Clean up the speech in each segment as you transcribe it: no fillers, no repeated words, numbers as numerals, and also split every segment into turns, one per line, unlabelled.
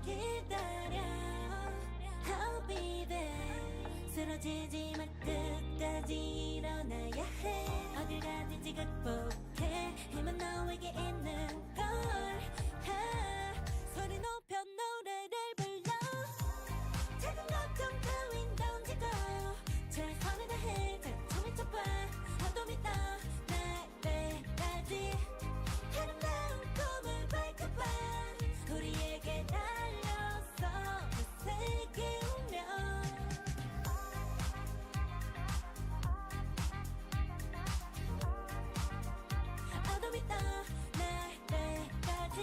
기다려 I'll be there 쓰러지지 말 끝까지 일어나야 해 어딜 가든지 극복해 힘은 너에게 있는 걸 소리 높여 노래를 불러 작은 걱정 따윈 던지고 최선을 다해 자충을 쳐봐 어둠이 떠 날 때까지 아름다운 꿈을 밝혀봐 우리에게 달려서 세계 운명 어둠이 떠 날 때까지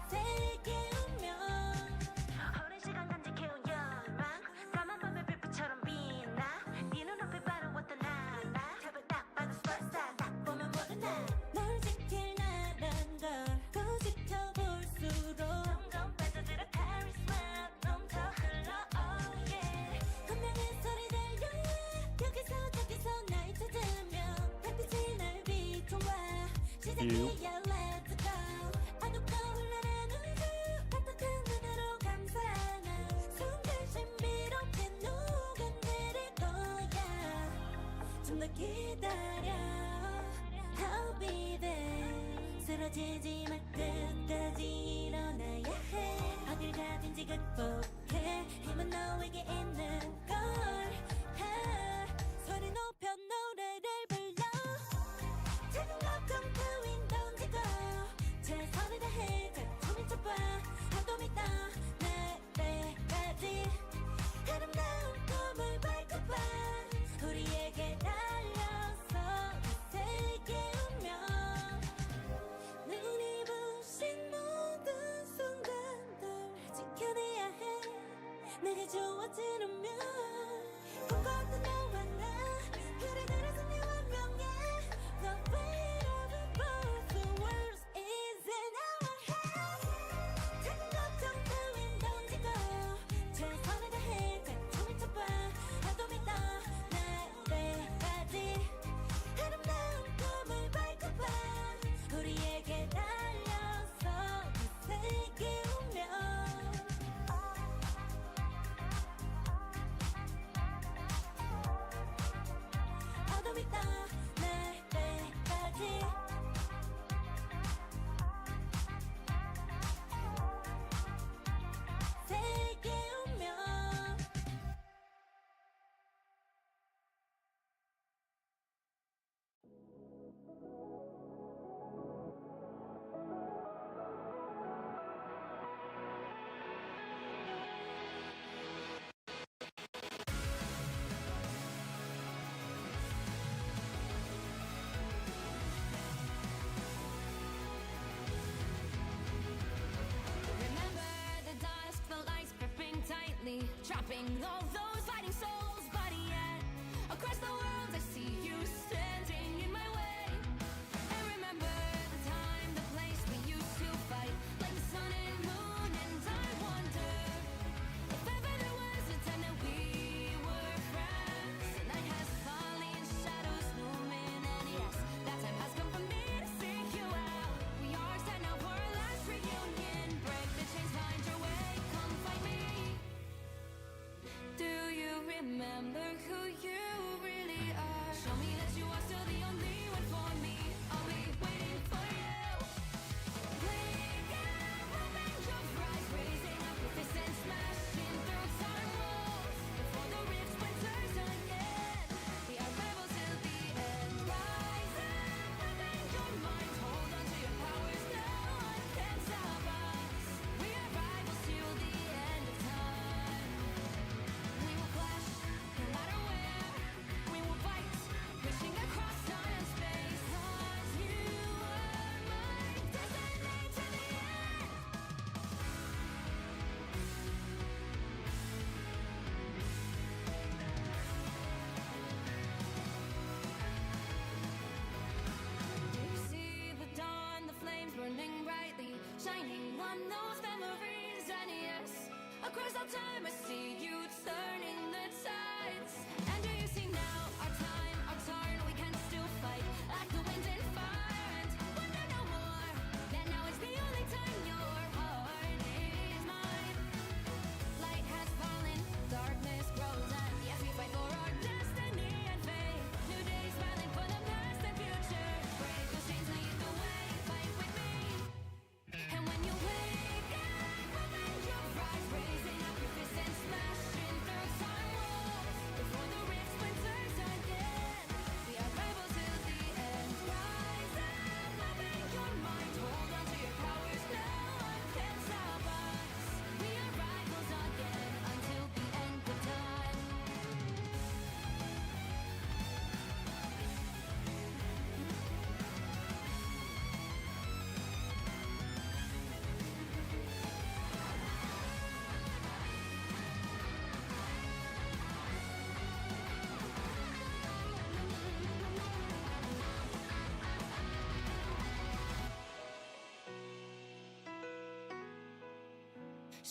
세계 운명 오랜 시간 간직해온 열망 까만 밤의 불빛처럼 빛나 네 눈앞에 바로 왔던 나라 제발 딱 봐도 superstar 딱 보면 모두 널 지킬 나란 걸 꼬집혀볼수록 점점 빠져들어 카리스마 넘쳐 흘러 oh yeah 운명의 소리 들려 여기서 저기서 날 찾으면 햇빛이 날 비춰와 시작이야 let's go 어둡고 흘러는 우주 따뜻한 눈으로 감싸나 순간 신비롭게 녹아내릴 거야 좀 더 기다려 I'll be there 쓰러지지 말 끝까지 일어나야 해 어딜 가든지 극복해 힘은 너에게 있는 걸 소리 높여 노래를 불러 작은 걱정 따윈 던지고 최선을 다해 자충을 쳐봐 어둠이 떠 날 때까지 아름다운 꿈을 밝혀봐 우리에게 달려서 세계 운명 눈이 부신 모든 순간들 지켜내야 해 내게 좋아지려면 꿈꿨던 너와 나 그래들의 승리와 명예 The weight of the both worlds is in our hands 작은 걱정 따윈 던지고 최선을 다해 자충을 쳐봐 어둠이 떠 날 때까지 아름다운 꿈을 밝혀봐 우리에게 달려서 세계 운명 어둠이 떠 날 때까지 세계 운명
Remember the dusk, the lights gripping tightly, trapping all those fighting souls. But yet, across the world, I see you standing in my way. And remember the time, the place we used to fight, like the sun and moon. And I wonder if ever there was a time that we were friends. The night has fallen, shadows looming, and yes, that time has come for me to seek you out. We are set now for our last reunion. Break the chains, find your way, come find me. Do you remember who you really are? Show me that you are still the only one for me. I'll be waiting for you. Blink and open your eyes, raising up your fists and smashing through time walls. Before the rift splinters again, we are rebels till the end. Rise and open your mind, hold on to your powers, no one can stop us. We are rivals till the end of time. We will clash, no matter where. We will fight, pushing across time and space. 'Cause you are my destiny to the end. Do you see the dawn, the flames burning brightly, shining on those memories? And yes, across all time I see you turning the tides. And do you see now our time, our turn? We can still fight like the wind and fire.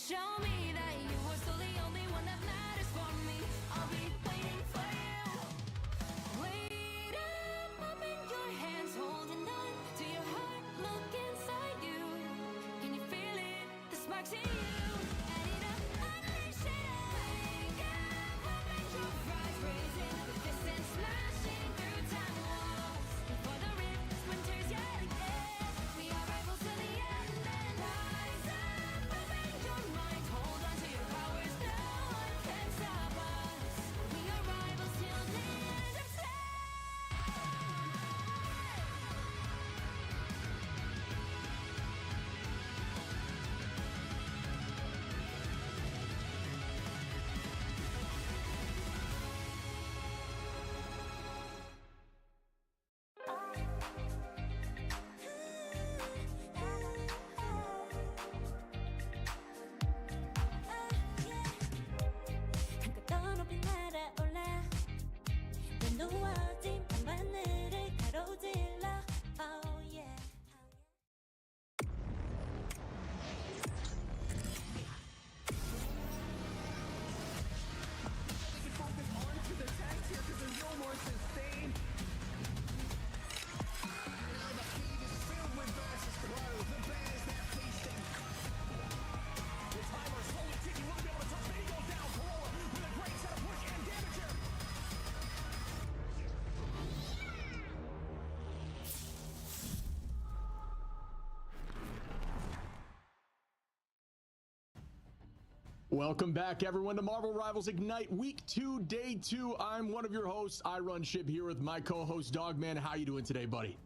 Show me that you are still the only one that matters for me. I'll be waiting for you. Wait up, open your hands, holding on to your heart. Look inside you. Can you feel it? The sparks in you. Ready to unleash it. Wake up, open your eyes, raising the fist and smashing through time walls. Before the rift splinters yet again, we are rivals to the end. And rise up, open your mind, hold on to your powers. No one can stop us. We are rivals till the end of time.
한껏 높이 날아올라 내 누워진 밤하늘을 가로질러 Oh yeah
Welcome back, everyone, to Marvel Rivals Ignite Week 2, Day 2. I'm one of your hosts. I run ship here with my co-host, Dogman. How you doing today, buddy?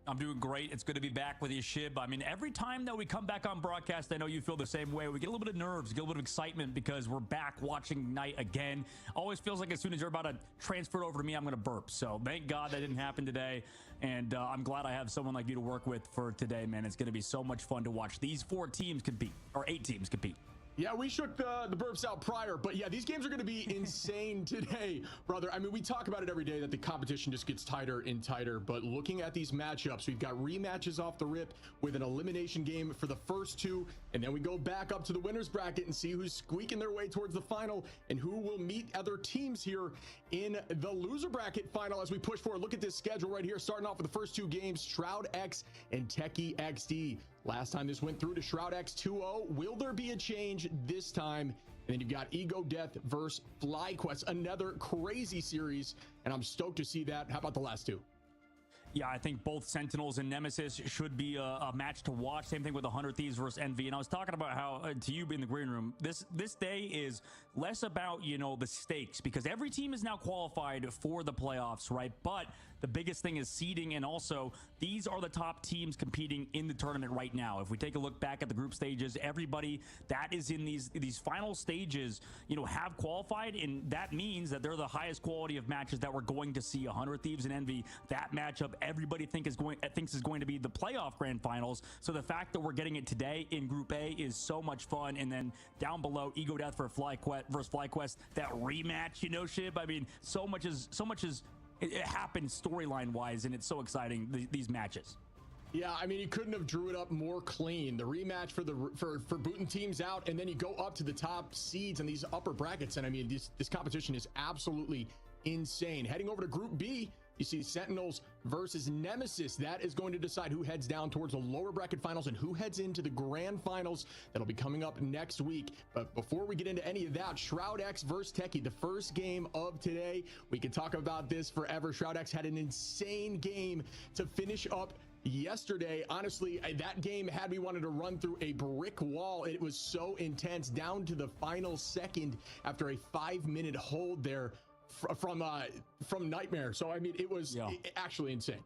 I'm doing great. It's good to be back with you, Shib. I mean, every time that we come back on broadcast, I know you feel the same way. We get a little bit of nerves, get a little bit of excitement because we're back watching Ignite again. Always feels like as soon as you're about to transfer it over to me, I'm going to burp. So thank God that didn't happen today. And I'm glad I have someone like you to work with for today, man. It's going to be so much fun to watch these 4 teams compete, or 8 teams compete.
Yeah, we shook the burps out prior, but yeah, these games are going to be insane today, brother. I mean, we talk about it every day that the competition just gets tighter and tighter, but looking at these matchups, we've got rematches off the rip with an elimination game for the first 2, and then we go back up to the winner's bracket and see who's squeaking their way towards the final and who will meet other teams here in the loser bracket final as we push forward. Look at this schedule right here, starting off with the first 2 games, Shroud X and Techie XD. Last time this went through to Shroud X 2-0. Will there be a change this time? And then you've got Ego Death versus FlyQuest, another crazy series, and I'm stoked to see that. How about the last 2?
Yeah, I think both Sentinels and Nemesis should be a match to watch. Same thing with the 100 Thieves versus Envy. And I was talking about how, to you in the green room, this day is less about, you know, the stakes, because every team is now qualified for the playoffs, right? But the biggest thing is seeding, and also these are the top teams competing in the tournament right now. If we take a look back at the group stages, everybody that is in these final stages, you know, have qualified, and that means that they're the highest quality of matches that we're going to see. 100 Thieves and Envy, that matchup everybody thinks is going to be the playoff grand finals. So the fact that we're getting it today in Group A is so much fun. And then down below, Ego Death versus FlyQuest, that rematch, you know, Shib. I mean, so much is it happened storyline wise, and it's so exciting, these matches.
Yeah, I mean, you couldn't have drew it up more clean. The rematch for booting teams out, and then you go up to the top seeds in these upper brackets. And I mean, this competition is absolutely insane. Heading over to Group B, you see Sentinels versus Nemesis. That is going to decide who heads down towards the lower bracket finals and who heads into the grand finals. That'll be coming up next week. But before we get into any of that, Shroud X versus Techie, the first game of today. We can talk about this forever. Shroud X had an insane game to finish up yesterday. Honestly, that game had me wanting to run through a brick wall. It was so intense, down to the final second after a 5-minute hold there from Nightmare. So I mean, it was actually insane.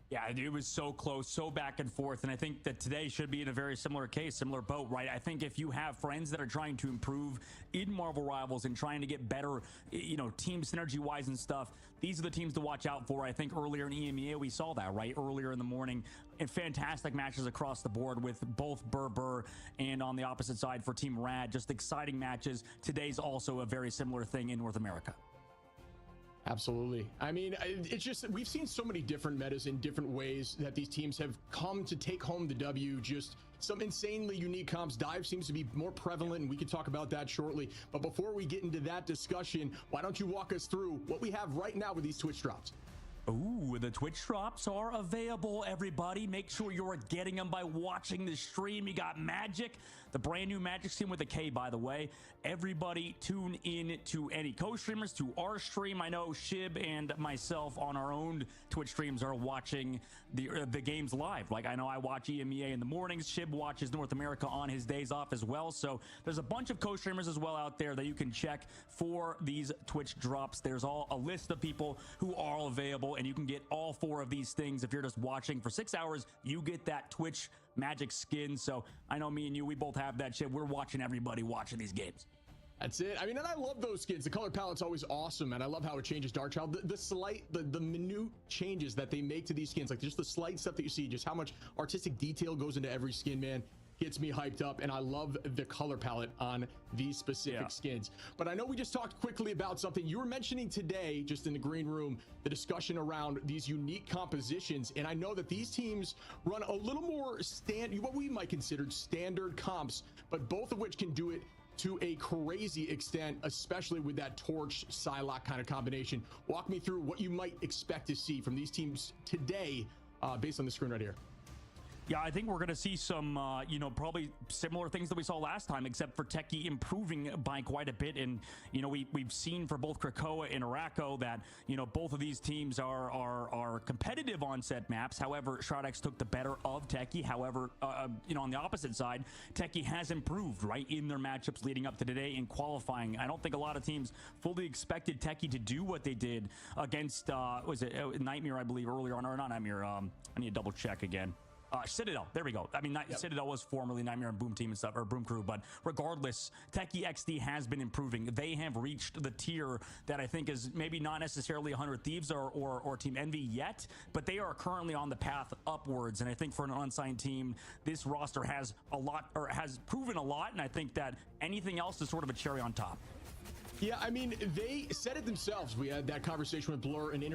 Yeah, it was so close, so back and forth. And I think that today should be in a very similar case, similar boat, right? I think if you have friends that are trying to improve in Marvel Rivals and trying to get better, you know, team synergy wise and stuff, these are the teams to watch out for. I think earlier in EMEA, we saw that, right? Earlier in the morning, and fantastic matches across the board with both Burr and on the opposite side for Team Rad, just exciting matches. Today's also a very similar thing in North America.
Absolutely. I mean, it's just, we've seen so many different metas in different ways that these teams have come to take home the W just some insanely unique comps. Dive seems to be more prevalent, and we can talk about that shortly. But before we get into that discussion, why don't you walk us through what we have right now with these Twitch drops?
Ooh, the Twitch drops are available, everybody. Make sure you're getting them by watching the stream. You got Magik, the brand new Magik stream with a K, by the way. Everybody tune in to any co-streamers, to our stream. I know Shib and myself on our own Twitch streams are watching the games live. Like, I know I watch EMEA in the mornings. Shib watches North America on his days off as well. So there's a bunch of co-streamers as well out there that you can check for these Twitch drops. There's a list of people who are all available, and you can get all 4 of these things. If you're just watching for 6 hours, you get that Twitch Magik skin. So I know me and you, we both have that shit. We're watching everybody watching these games.
That's it. I mean, and I love those skins. The color palette's always awesome, and I love how it changes Darkchild. The minute changes that they make to these skins, like just the slight stuff that you see, just how much artistic detail goes into every skin, man, gets me hyped up. And I love the color palette on these specific skins. But I know we just talked quickly about something you were mentioning today, just in the green room, the discussion around these unique compositions. And I know that these teams run a little more what we might consider standard comps, but both of which can do it to a crazy extent, especially with that Torch Psylocke kind of combination. Walk me through what you might expect to see from these teams today, based on the screen right here.
Yeah, I think we're going to see some, probably similar things that we saw last time, except for Techie improving by quite a bit. And, we've seen for both Krakoa and Araco that, both of these teams are competitive on set maps. However, ShroudX took the better of Techie. However, on the opposite side, Techie has improved, right, in their matchups leading up to today in qualifying. I don't think a lot of teams fully expected Techie to do what they did against, Nightmare, I believe, earlier on, or not Nightmare. I need to double check again. Citadel, there we go. I mean, Citadel was formerly Nightmare and Boom Team and stuff, or Boom Crew, but regardless, Techie XD has been improving. They have reached the tier that I think is maybe not necessarily 100 Thieves or Team Envy yet, but they are currently on the path upwards. And I think for an unsigned team, this roster has proven a lot, and I think that anything else is sort of a cherry on top.
Yeah, I mean, they said it themselves. We had that conversation with Blur and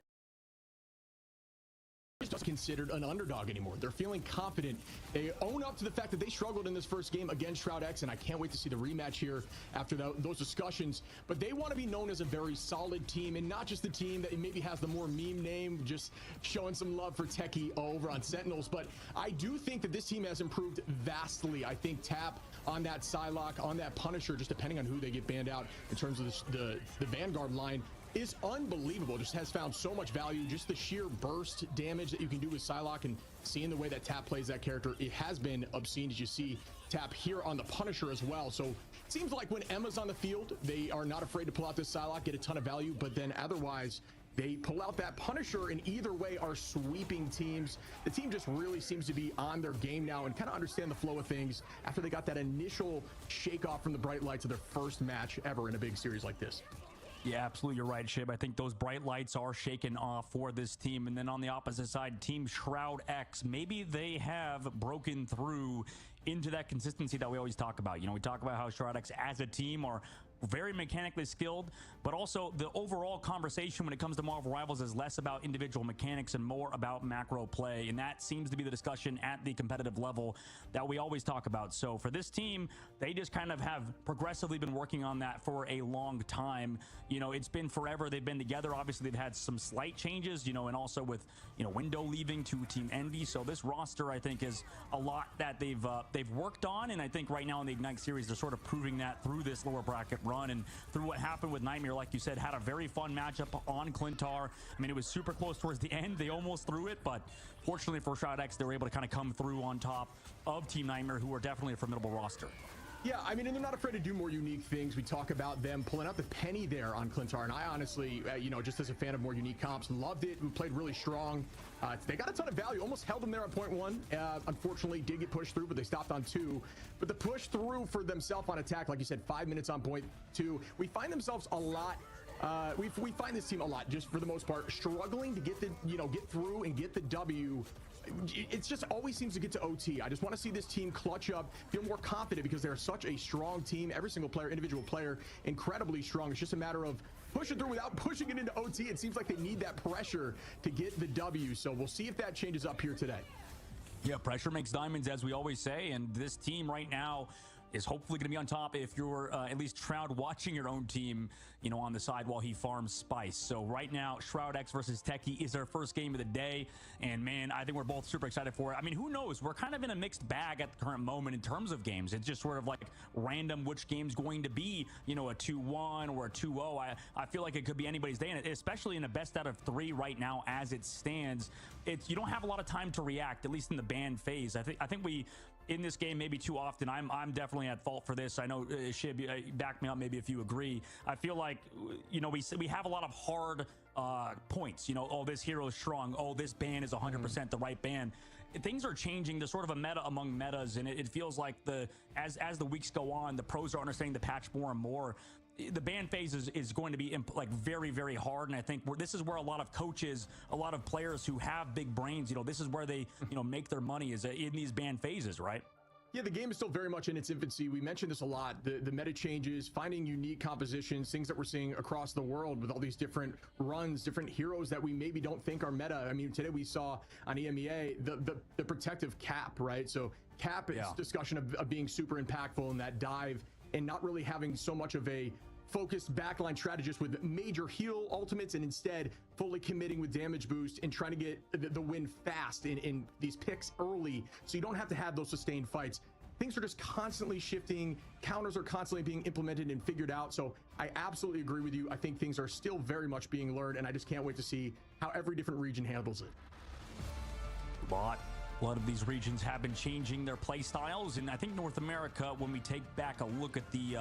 just considered an underdog anymore. They're feeling confident. They own up to the fact that they struggled in this first game against ShroudX, and I can't wait to see the rematch here after those discussions. But they want to be known as a very solid team, and not just the team that maybe has the more meme name, just showing some love for Techie over on Sentinels. But I do think that this team has improved vastly. I think Tap on that Psylocke, on that Punisher, just depending on who they get banned out in terms of the Vanguard line, is unbelievable. Just has found so much value. Just the sheer burst damage that you can do with Psylocke, and seeing the way that Tap plays that character, it has been obscene, as you see Tap here on the Punisher as well. So it seems like when Emma's on the field, they are not afraid to pull out this Psylocke, get a ton of value, but then otherwise they pull out that Punisher, and either way are sweeping teams. The team just really seems to be on their game now and kind of understand the flow of things after they got that initial shake off from the Bright Lights of their first match ever in a big series like this.
Yeah, absolutely. You're right, Shib. I think those bright lights are shaken off for this team. And then on the opposite side, Team ShroudX, maybe they have broken through into that consistency that we always talk about. We talk about how ShroudX as a team are very mechanically skilled, but also the overall conversation when it comes to Marvel Rivals is less about individual mechanics and more about macro play, and that seems to be the discussion at the competitive level that we always talk about. So for this team, they just kind of have progressively been working on that for a long time. It's been forever they've been together. Obviously they've had some slight changes, and also with Window leaving to Team Envy. So this roster, I think, is a lot that they've worked on, and I think right now in the Ignite series they're sort of proving that through this lower bracket run and through what happened with Nightmare. Like you said, had a very fun matchup on Clintar. I mean, it was super close towards the end. They almost threw it, but fortunately for ShroudX, they were able to kind of come through on top of Team Nightmare, who are definitely a formidable roster.
Yeah, I mean, and they're not afraid to do more unique things. We talk about them pulling out the penny there on Clintar, and I honestly, just as a fan of more unique comps, loved it. We played really strong. They got a ton of value, almost held them there on point 1. Unfortunately, did get pushed through, but they stopped on 2. But the push through for themselves on attack, like you said, 5 minutes on point 2. We find themselves a lot. We find this team a lot, just for the most part, struggling to get the, get through and get the W. It just always seems to get to OT. I just want to see this team clutch up, feel more confident, because they're such a strong team. Every single player, individual player, incredibly strong. It's just a matter of pushing through without pushing it into OT. It seems like they need that pressure to get the W. So we'll see if that changes up here today.
Yeah, pressure makes diamonds, as we always say, and this team right now is hopefully going to be on top if you're at least Shroud watching your own team, you know, on the side while he farms Spice. So right now, Shroud X versus Techie is our first game of the day, and man, I think we're both super excited for it. I mean, who knows? We're kind of in a mixed bag at the current moment in terms of games. It's just sort of like random which game's going to be, you know, a 2-1 or a 2-0. I feel like it could be anybody's day, and especially in a best out of 3 right now as it stands. You don't have a lot of time to react, at least in the ban phase. I think we, in this game, maybe too often. I'm definitely at fault for this. I know Shib, back me up maybe if you agree. I feel like, you know, we have a lot of hard points. You know, oh, this hero is strong. Oh, this ban is 100% the right ban. Things are changing. There's sort of a meta among metas, and it feels like as the weeks go on, the pros are understanding the patch more and more. The ban phase is going to be like very, very hard, and I think this is where a lot of coaches, a lot of players who have big brains, you know, this is where they, you know, make their money is in these ban phases, right?
Yeah, the game is still very much in its infancy. We mentioned this a lot. The meta changes, finding unique compositions, things that we're seeing across the world with all these different runs, different heroes that we maybe don't think are meta. I mean, today we saw on EMEA the protective cap, right? So cap is discussion of being super impactful in that dive and not really having so much of a focused backline strategist with major heal ultimates, and instead fully committing with damage boost and trying to get the win fast in these picks early, so you don't have to have those sustained fights. Things are just constantly shifting. Counters are constantly being implemented and figured out. So I absolutely agree with you. I think things are still very much being learned, and I just can't wait to see how every different region handles it.
A lot of these regions have been changing their play styles, and I think North America, when we take back a look at the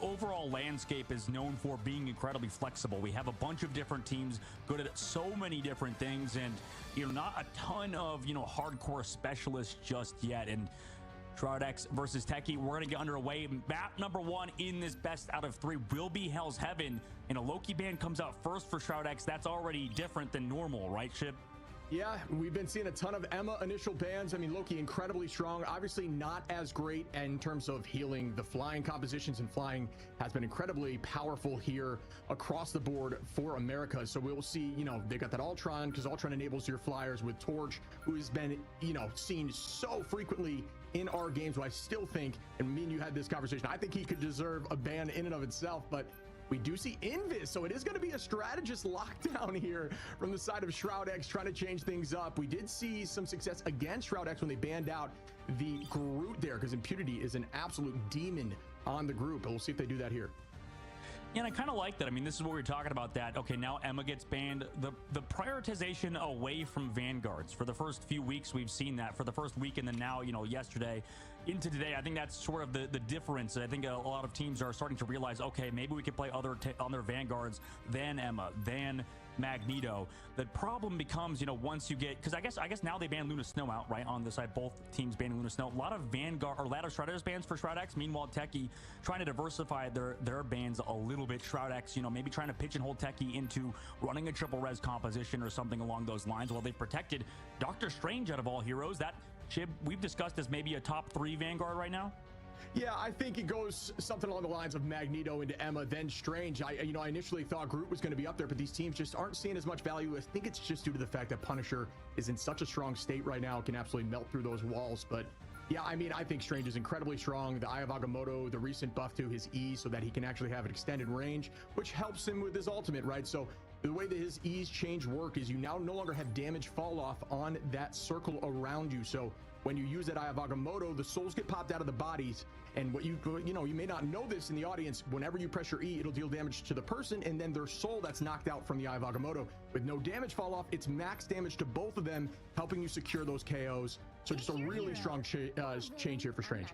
overall landscape, is known for being incredibly flexible. We have a bunch of different teams good at so many different things, and you know, not a ton of, you know, hardcore specialists just yet. And Shroud X versus Techie, we're gonna get underway. Map number 1 in this best out of 3 will be Hell's Heaven, and a Loki ban comes out first for Shroud X. That's already different than normal, right, Shib?
Yeah, we've been seeing a ton of Emma initial bans. I mean, Loki incredibly strong, obviously not as great in terms of healing. The flying compositions, and flying has been incredibly powerful here across the board for America. So we'll see, you know, they got that Ultron, because Ultron enables your flyers with Torch, who has been, you know, seen so frequently in our games. But I still think, and me and you had this conversation, I think he could deserve a ban in and of itself, but we do see Invis, so it is going to be a strategist lockdown here from the side of Shroud X, trying to change things up. We did see some success against Shroud X when they banned out the Groot there, because Impunity is an absolute demon on the group. We'll see if they do that here.
Yeah, and I kind of like that. I mean, this is what we were talking about, that, okay, now Emma gets banned. The prioritization away from Vanguards. For the first few weeks, we've seen that. For the first week, and then now, you know, yesterday into today, I think that's sort of the difference. I think a lot of teams are starting to realize, okay, maybe we could play other Vanguards than Emma, than Magneto. The problem becomes, you know, once you get, because I guess now they ban Luna Snow out, right, on the side. Both teams banning Luna Snow. A lot of Vanguard or ladder Strategist bans for Shroud X. Meanwhile, Techie trying to diversify their bans a little bit. Shroud X, you know, maybe trying to pigeonhole Techie into running a triple res composition or something along those lines, while they've protected Doctor Strange out of all heroes. That Shib, we've discussed as maybe a top 3 Vanguard right now.
Yeah, I think it goes something along the lines of Magneto into Emma, then Strange. I initially thought Groot was going to be up there, but these teams just aren't seeing as much value. I think it's just due to the fact that Punisher is in such a strong state right now, can absolutely melt through those walls. But yeah, I mean, I think Strange is incredibly strong. The Eye of Agamotto, the recent buff to his E, so that he can actually have an extended range, which helps him with his ultimate, right? So the way that his E's change work is you now no longer have damage fall off on that circle around you. So when you use that Eye of Agamotto, the souls get popped out of the bodies, and what you may not know this in the audience, whenever you press your E, it'll deal damage to the person, and then their soul that's knocked out from the Eye of Agamotto. With no damage fall off, it's max damage to both of them, helping you secure those KOs. So just a really strong change here for Strange.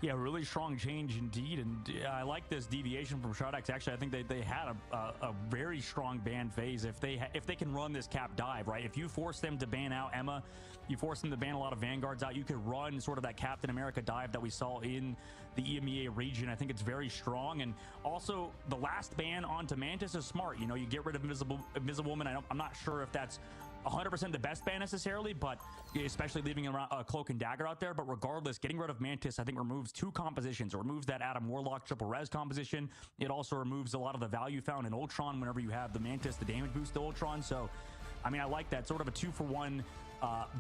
Yeah, really strong change indeed, and I like this deviation from Shroud X. Actually, I think they had a very strong ban phase. If they can run this cap dive, right? If you force them to ban out Emma, you force them to ban a lot of Vanguards out, you could run sort of that Captain America dive that we saw in the EMEA region. I think it's very strong. And also the last ban onto Mantis is smart. You know, you get rid of Invisible Woman. I'm not sure if that's 100% the best ban necessarily, but especially leaving a Cloak and Dagger out there. But regardless, getting rid of Mantis, I think, removes 2 compositions. It removes that Adam Warlock triple res composition. It also removes a lot of the value found in Ultron whenever you have the Mantis, the damage boost to Ultron. So I mean, I like that sort of a 2-for-1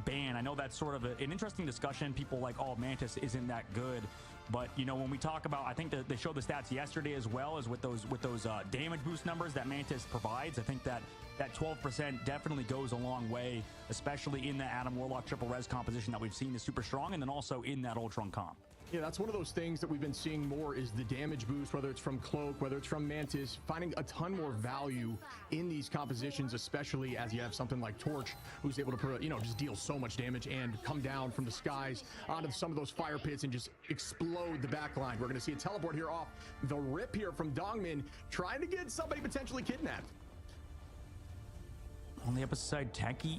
ban. I know that's sort of an interesting discussion. People like, oh, Mantis isn't that good. But, you know, when we talk about, I think that they showed the stats yesterday as well as with those damage boost numbers that Mantis provides. I think that 12% definitely goes a long way, especially in the Adam Warlock triple res composition that we've seen is super strong, and then also in that Ultron comp.
Yeah, that's one of those things that we've been seeing more is the damage boost, whether it's from Cloak, whether it's from Mantis, finding a ton more value in these compositions, especially as you have something like Torch, who's able to, you know, just deal so much damage and come down from the skies onto some of those fire pits and just explode the backline. We're going to see a teleport here off the rip here from Dongmin, trying to get somebody potentially kidnapped.
On the opposite side, Techie,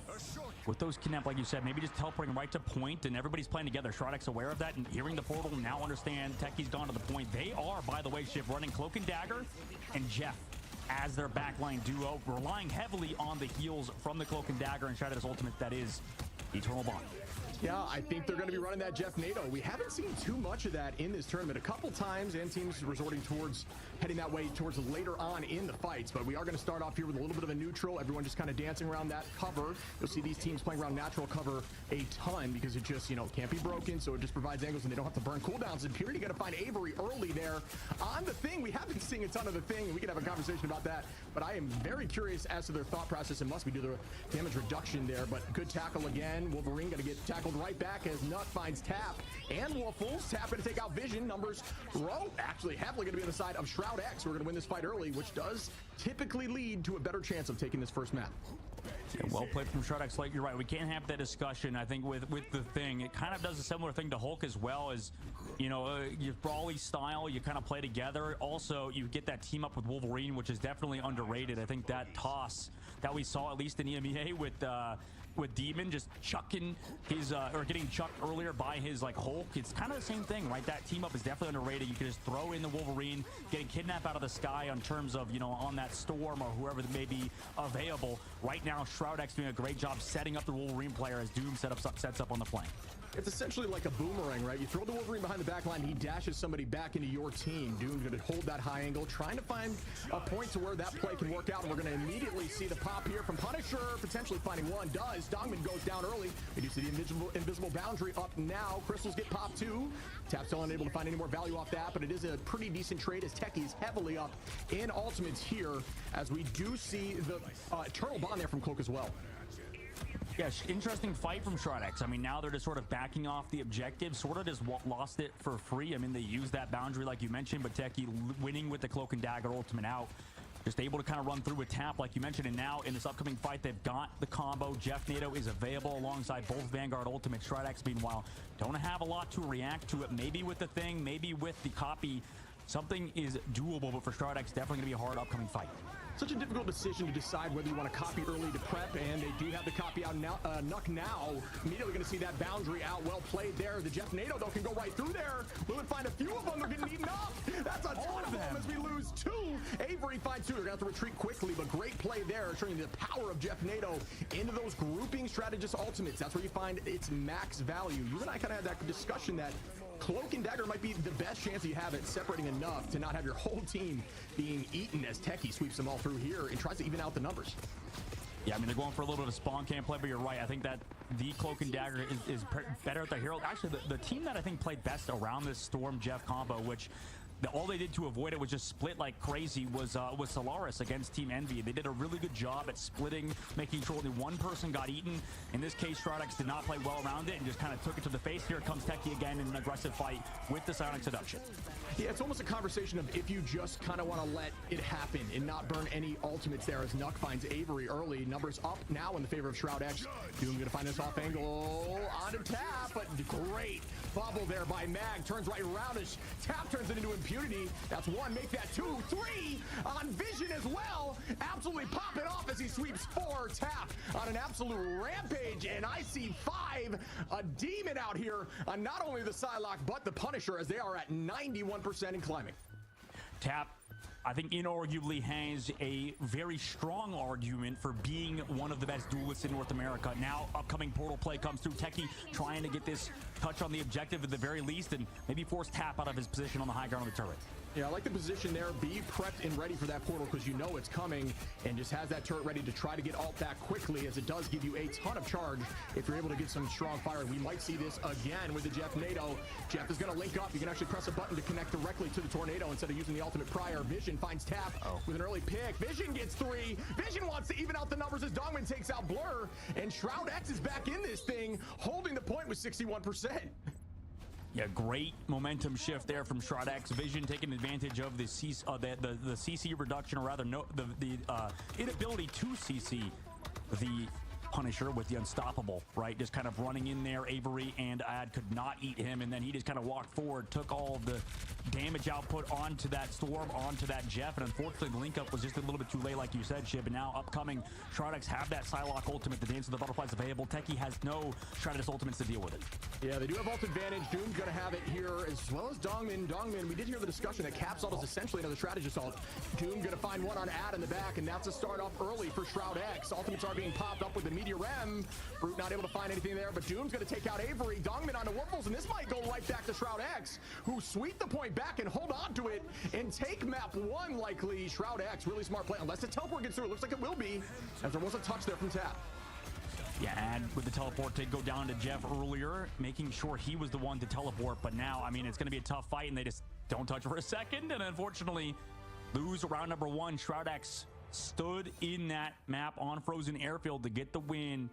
with those kidnapped, like you said, maybe just teleporting right to point, and everybody's playing together. Shroudek's aware of that and hearing the portal, now understand Techie's gone to the point. They are, by the way, Shiv, running Cloak and Dagger and Jeff as their backline duo, relying heavily on the heals from the Cloak and Dagger and Shroudek's ultimate, that is Eternal Bond.
Yeah, I think they're going to be running that Jeff NATO. We haven't seen too much of that in this tournament. A couple times, and teams resorting towards heading that way towards later on in the fights. But we are going to start off here with a little bit of a neutral. Everyone just kind of dancing around that cover. You'll see these teams playing around natural cover a ton because it just, you know, can't be broken. So it just provides angles and they don't have to burn cooldowns. And Purity going to find Avery early there on the thing. We have been seeing a ton of the thing. We can have a conversation about that. But I am very curious as to their thought process. It must be due to the damage reduction there. But good tackle again. Wolverine going to get tackled right back as Nut finds Tap and Waffles. Tap going to take out Vision. Numbers row actually heavily going to be on the side of Shroud X. We're going to win this fight early, which does typically lead to a better chance of taking this first map.
Yeah, well played from Shroud X. Like, you're right, we can't have that discussion. I think with the thing, it kind of does a similar thing to Hulk as well, as, you know, your brawly style, you kind of play together. Also, you get that team up with Wolverine, which is definitely underrated. I think that toss that we saw, at least in EMEA with Demon just chucking his or getting chucked earlier by his like Hulk, it's kind of the same thing, right? That team up is definitely underrated. You can just throw in the Wolverine, getting kidnapped out of the sky on terms of, you know, on that storm or whoever may be available. Right now, Shroud X doing a great job setting up the Wolverine player as Doom sets up on the flank.
It's essentially like a boomerang, right? You throw the Wolverine behind the back line, he dashes somebody back into your team. Doom's going to hold that high angle, trying to find a point to where that play can work out. And we're going to immediately see the pop here from Punisher, potentially finding one. Does. Dongman goes down early. We do see the invisible boundary up now. Crystals get popped too. Tap still unable to find any more value off that, but it is a pretty decent trade as Techie's heavily up in ultimates here, as we do see the Eternal Bond there from Cloak as well.
Yeah, interesting fight from Shroud X. I mean, now they're just sort of backing off the objective, sort of just lost it for free. I mean, they used that boundary like you mentioned, but Techie winning with the Cloak and Dagger ultimate out. Just able to kind of run through with Tap like you mentioned, and now in this upcoming fight, they've got the combo. Jeff NATO is available alongside both Vanguard ultimate. Shroud X, meanwhile, don't have a lot to react to it. Maybe with the thing, maybe with the copy, something is doable, but for Shroud X, definitely going to be a hard upcoming fight.
Such a difficult decision to decide whether you want to copy early to prep, and they do have the copy out now. Nuck now, immediately going to see that boundary out. Well played there. The Jeff NATO, though, can go right through there. Will it find a few of them? They're getting eaten up. That's a ton of them as we lose two. Avery finds two. They're going to have to retreat quickly, but great play there, showing the power of Jeff NATO into those grouping strategist ultimates. That's where you find its max value. You and I kind of had that discussion that Cloak and Dagger might be the best chance you have at separating enough to not have your whole team being eaten as Techie sweeps them all through here and tries to even out the numbers.
Yeah, I mean, they're going for a little bit of spawn camp play, but you're right. I think that the Cloak and Dagger is better at the hero. Actually, the team that I think played best around this Storm Jeff combo, which all they did to avoid it was just split like crazy, was Solaris against Team Envy. They did a really good job at splitting, making sure only one person got eaten. In this case, Shroud X did not play well around it and just kind of took it to the face. Here comes Techie again in an aggressive fight with the Silent Seduction.
Yeah, it's almost a conversation of if you just kind of want to let it happen and not burn any ultimates there, as Nuck finds Avery early. Numbers up now in the favor of Shroud X. Doom going to find this off angle onto Tap, but great bubble there by Mag. Turns right around as Tap turns it into impunity. That's one, make that two, three on Vision as well. Absolutely popping off as he sweeps four. Tap on an absolute rampage, and I see five. A demon out here on not only the Psylocke, but the Punisher, as they are at 91% and climbing.
Tap, I think, inarguably has a very strong argument for being one of the best duelists in North America. Now, upcoming portal play comes through. Techie trying to get this touch on the objective at the very least, and maybe force Tap out of his position on the high ground of the turret.
Yeah, I like the position there. Be prepped and ready for that portal because you know it's coming, and just has that turret ready to try to get ult back quickly, as it does give you a ton of charge if you're able to get some strong fire. We might see this again with the Jeff Nado. Jeff is going to link up. You can actually press a button to connect directly to the tornado instead of using the ultimate prior. Vision finds Tap with an early pick. Vision gets 3. Vision wants to even out the numbers as Dongman takes out Blur, and Shroud X is back in this thing, holding the point with 61%.
Yeah, great momentum shift there from Shroud X. Vision taking advantage of the CC reduction, or rather the inability to CC the Punisher with the Unstoppable, right? Just kind of running in there. Avery and Ad could not eat him, and then he just kind of walked forward, took all of the damage output onto that Storm, onto that Jeff, and unfortunately the link up was just a little bit too late, like you said, Shib. And now upcoming, Shroud X have that Psylocke ultimate. The Dance of the Butterflies available. Techie has no Shroud X ultimates to deal with it.
Yeah, they do have ult advantage. Doom's gonna have it here, as well as Dongman. Dongman, we did hear the discussion that Cap's ult is essentially another strategist ult. Doom gonna find one on Ad in the back, and that's a start off early for Shroud X. Ultimates are being popped up with the Meteor M. Brute not able to find anything there, but Doom's gonna take out Avery. Dongman onto Warples, and this might go right back to Shroud X, who sweep the point back and hold on to it and take map 1 likely. Shroud X, really smart play, unless the teleport gets through. It looks like it will be, as there was a touch there from Tap.
Yeah, Ad with the teleport did go down to Jeff earlier, making sure he was the one to teleport. But now, I mean, it's going to be a tough fight, and they just don't touch for a second, and unfortunately lose round number 1. Shroud X stood in that map on Frozen Airfield to get the win.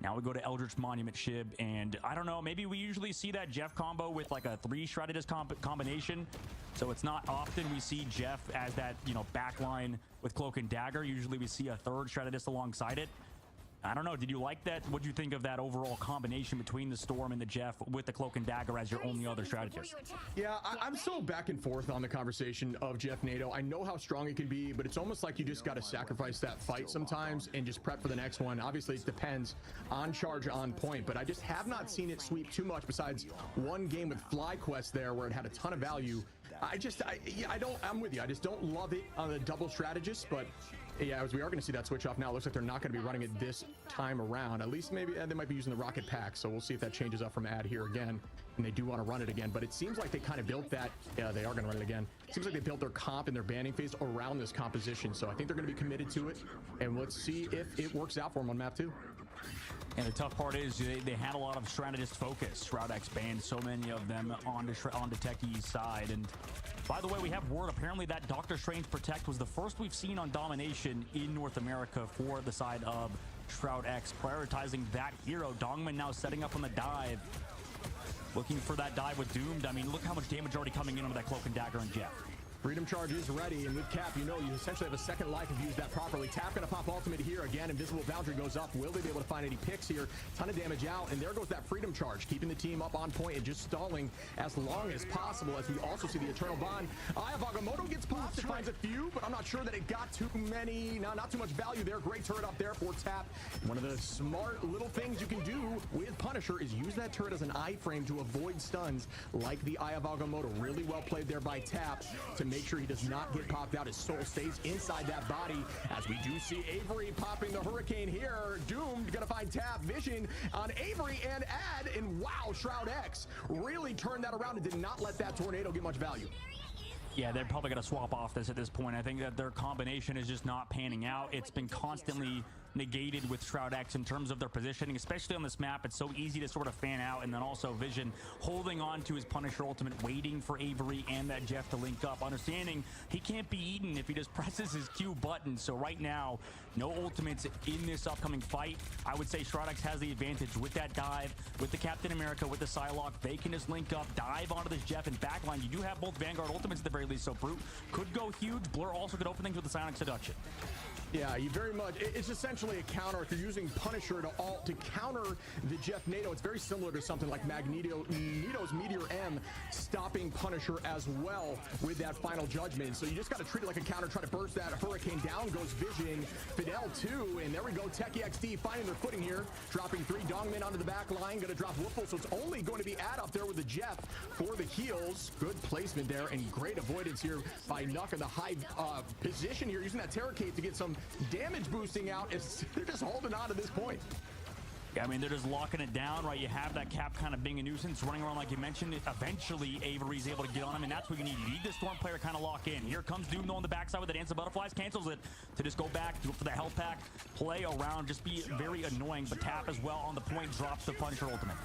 Now we go to Eldritch Monument, Shib, and I don't know, maybe we usually see that Jeff combo with like a 3 Shrouded combination, so it's not often we see Jeff as that, you know, backline with Cloak and Dagger. Usually we see a 3rd Shrouded alongside it. I don't know, did you like that? What do you think of that overall combination between the Storm and the Jeff with the Cloak and Dagger as your only other strategist?
Yeah, I'm still back and forth on the conversation of Jeff Nado. I know how strong it can be, but it's almost like you just got to sacrifice that fight sometimes and just prep for the next one. Obviously, it depends on charge, on point, but I just have not seen it sweep too much besides one game with FlyQuest there where it had a ton of value. I'm with you. I just don't love it on the double strategist, but yeah, as we are going to see that switch off now, it looks like they're not going to be running it this time around. At least maybe they might be using the rocket pack, so we'll see if that changes up from Ad here again, and they do want to run it again. But it seems like they kind of built that. Yeah, they are going to run it again. It seems like they built their comp and their banning phase around this composition, so I think they're going to be committed to it, and let's see if it works out for them on map 2.
And the tough part is they had a lot of strategist focus. Shroud X banned so many of them onto Techie's side. And by the way, we have word apparently that Doctor Strange Protect was the first we've seen on Domination in North America for the side of Shroud X, prioritizing that hero. Dongman now setting up on the dive, looking for that dive with Doomed. I mean, look how much damage already coming in with that Cloak and Dagger and Jeff.
Freedom Charge is ready, and with Cap, you know you essentially have a second life if you use that properly. Tap gonna pop ultimate here again. Invisible Boundary goes up. Will they be able to find any picks here? Ton of damage out, and there goes that Freedom Charge, keeping the team up on point and just stalling as long as possible. As we also see the Eternal Bond. Eye of Agamotto gets popped. It finds a few, but I'm not sure that it got too many. Not too much value there. Great turret up there for Tap. One of the smart little things you can do with Punisher is use that turret as an iframe to avoid stuns like the Eye of Agamotto. Really well played there by Tap to make sure he does not get popped out. His soul stays inside that body, as we do see Avery popping the Hurricane here. Doomed gonna find Tap. Vision on Avery and Ad, and wow, Shroud X really turned that around and did not let that tornado get much value.
Yeah, they're probably going to swap off this at this point. I think that their combination is just not panning out. It's been constantly negated with Shroud X in terms of their positioning, especially on this map. It's so easy to sort of fan out, and then also Vision holding on to his Punisher ultimate, waiting for Avery and that Jeff to link up, understanding he can't be eaten if he just presses his Q button. So right now, no ultimates in this upcoming fight. I would say Shroud X has the advantage with that dive, with the Captain America, with the Psylocke. They can just link up, dive onto this Jeff and backline. You do have both Vanguard ultimates at the very least, so Brute could go huge. Blur also could open things with the Sonic Seduction.
Yeah, you very much. It's essentially a counter. If you're using Punisher to counter the Jeff Nado, it's very similar to something like Magneto's Meteor M stopping Punisher as well with that final judgment. So you just got to treat it like a counter, try to burst that Hurricane. Down goes Vision, Fidel too, and there we go. Techie XD finding their footing here, dropping 3 Dongmen onto the back line, going to drop Woofle, so it's only going to be Ad up there with the Jeff for the heals. Good placement there, and great avoidance here by Nuck in the high position here, using that Terror Cape to get some damage boosting out. They're just holding on to this point.
Yeah, I mean, they're just locking it down, right? You have that Cap kind of being a nuisance, running around like you mentioned. Eventually, Avery's able to get on him, and that's what you need. You need the Storm player to kind of lock in. Here comes Doom, though, on the backside with the Dance of Butterflies. Cancels it to just go back, do it for the health pack, play around, just be very annoying. But Tap as well on the point, drops the Punisher ultimate.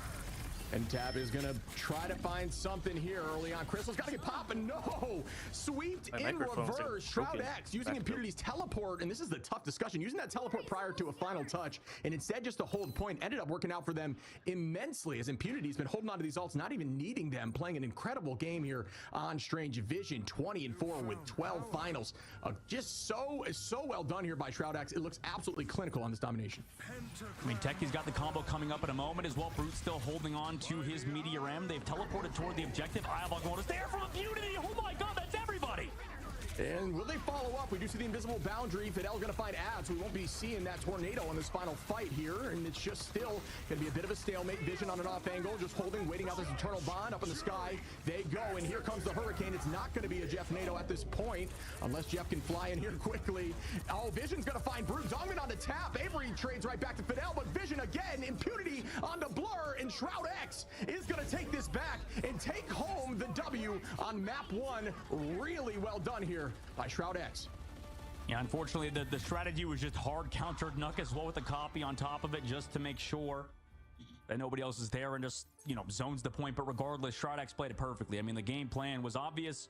And Tab is going to try to find something here early on. Crystal's got to get popping. No! Sweeped in reverse. Shroud X using Impurity's teleport. And this is the tough discussion. Using that teleport prior to a final touch. And instead just to hold point. Ended up working out for them immensely. As Impunity's been holding on to these ults, not even needing them. Playing an incredible game here on Strange Vision. 20-4 with 12 finals. Just so well done here by Shroud X. It looks absolutely clinical on this domination.
I mean, Techie's got the combo coming up in a moment as well. Brute's still holding on to his Meteor M. They've teleported toward the objective. Iavog is there from Impunity. Oh my god, that's everybody.
And will they follow up? We do see the invisible boundary. Fidel's going to find ads. We won't be seeing that tornado on this final fight here. And it's just still going to be a bit of a stalemate. Vision on an off angle, just holding, waiting out this eternal bond up in the sky. They go, and here comes the Hurricane. It's not going to be a Jeff NATO at this point, unless Jeff can fly in here quickly. Oh, Vision's going to find Brute. Zongman on the tap. Avery trades right back to Fidel, but Vision again. Impunity on the Blur, and Shroud X is going to take this back and take home the W on map 1. Really well done here by Shroud X.
Yeah, unfortunately, the strategy was just hard countered Nuck as well with the copy on top of it just to make sure that nobody else is there and just, you know, zones the point. But regardless, Shroud X played it perfectly. I mean, the game plan was obvious.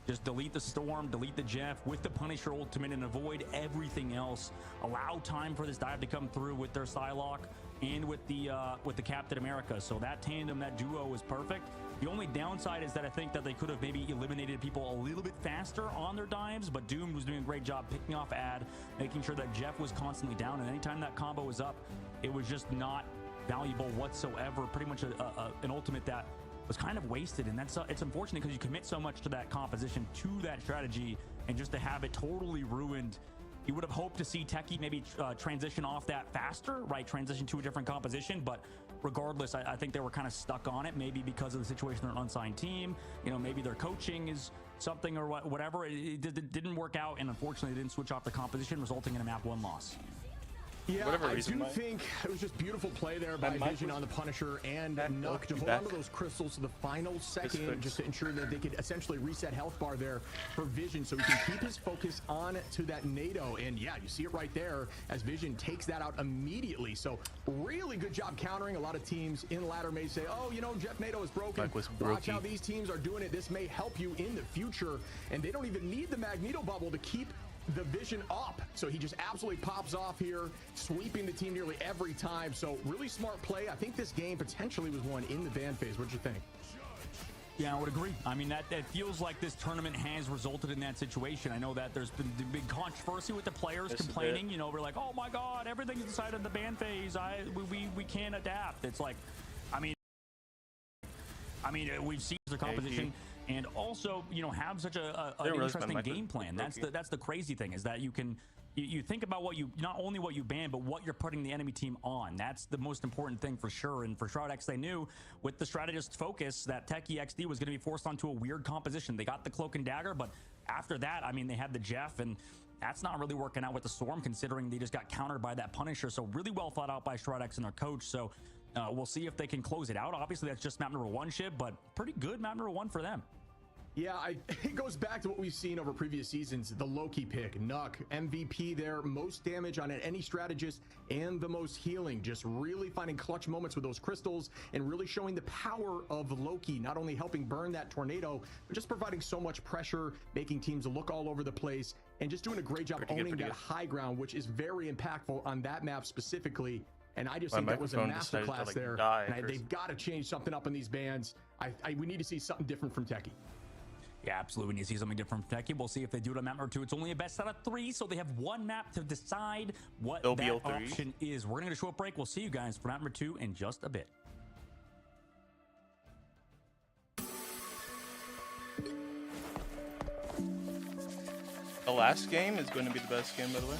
Just delete the Storm, delete the Jeff with the Punisher ultimate and avoid everything else. Allow time for this dive to come through with their Psylocke and with the Captain America. So that tandem, that duo was perfect. The only downside is that I think that they could have maybe eliminated people a little bit faster on their dives, but Doom was doing a great job picking off ad, making sure that Jeff was constantly down, and anytime that combo was up, it was just not valuable whatsoever. Pretty much an ultimate that was kind of wasted, and that's it's unfortunate because you commit so much to that composition, to that strategy, and just to have it totally ruined. You would have hoped to see Techie maybe transition off that faster, right? Transition to a different composition, but regardless, I think they were kind of stuck on it, maybe because of the situation. They're an unsigned team, you know, maybe their coaching is something or whatever. It didn't work out, and unfortunately, they didn't switch off the composition, resulting in a map 1 loss.
Yeah, I do think it was just beautiful play there by Vision on the Punisher and Nuck to hold on to those crystals to the final second just to ensure that they could essentially reset health bar there for Vision so he can keep his focus on to that NATO. And yeah, you see it right there as Vision takes that out immediately. So really good job countering. A lot of teams in ladder may say, oh, you know, Jeff NATO is broken. Watch how these teams are doing it. This may help you in the future. And they don't even need the Magneto bubble to keep the Vision up, so he just absolutely pops off here, sweeping the team nearly every time. So really smart play. I think this game potentially was won in the ban phase. What do you think?
Yeah, I would agree. I mean, that feels like this tournament has resulted in that situation. I know that there's been big controversy with the players complaining. You know, we're like, oh my god, everything's decided in the ban phase. We can't adapt. It's like, I mean we've seen the composition. And also, you know, have such an interesting game plan. That's the crazy thing, is that you can you think about what you, not only what you ban, but what you're putting the enemy team on. That's the most important thing for sure. And for Shroud X, they knew with the strategist focus that Techie XD was going to be forced onto a weird composition. They got the Cloak and Dagger, but after that, I mean, they had the Jeff, and that's not really working out with the Storm, considering they just got countered by that Punisher. So really well thought out by Shroud X and their coach. So we'll see if they can close it out. Obviously, that's just map number 1 ship, but pretty good map number 1 for them.
Yeah, it goes back to what we've seen over previous seasons. The Loki pick, Nuck, MVP there, most damage on any strategist, and the most healing. Just really finding clutch moments with those crystals and really showing the power of Loki, not only helping burn that tornado, but just providing so much pressure, making teams look all over the place, and just doing a great job owning that high ground, which is very impactful on that map specifically. And I just think that was a masterclass there. And they've got to change something up in these bans. We need to see something different from Techie.
Yeah, absolutely. We need to see something different from Techie. We'll see if they do it on map number 2. It's only a best out of 3, so they have 1 map to decide what that option is. We're going to get a short break. We'll see you guys for map number 2 in just a bit.
The last game is going to be the best game, by the way.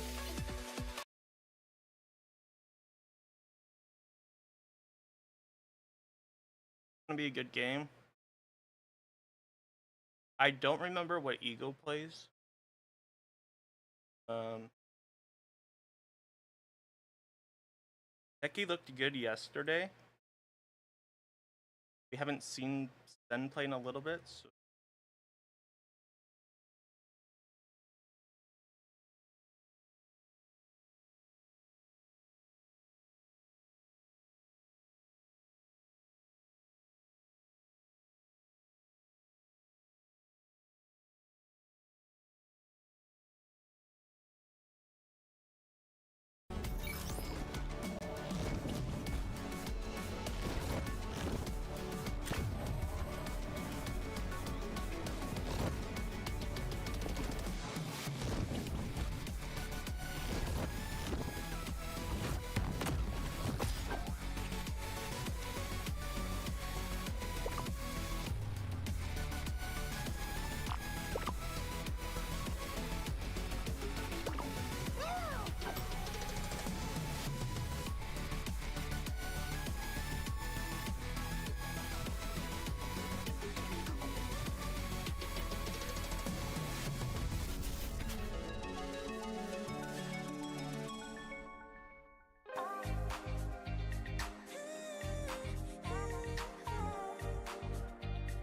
It's going to be a good game. I don't remember what Eagle plays. Becky looked good yesterday. We haven't seen Sen play in a little bit, so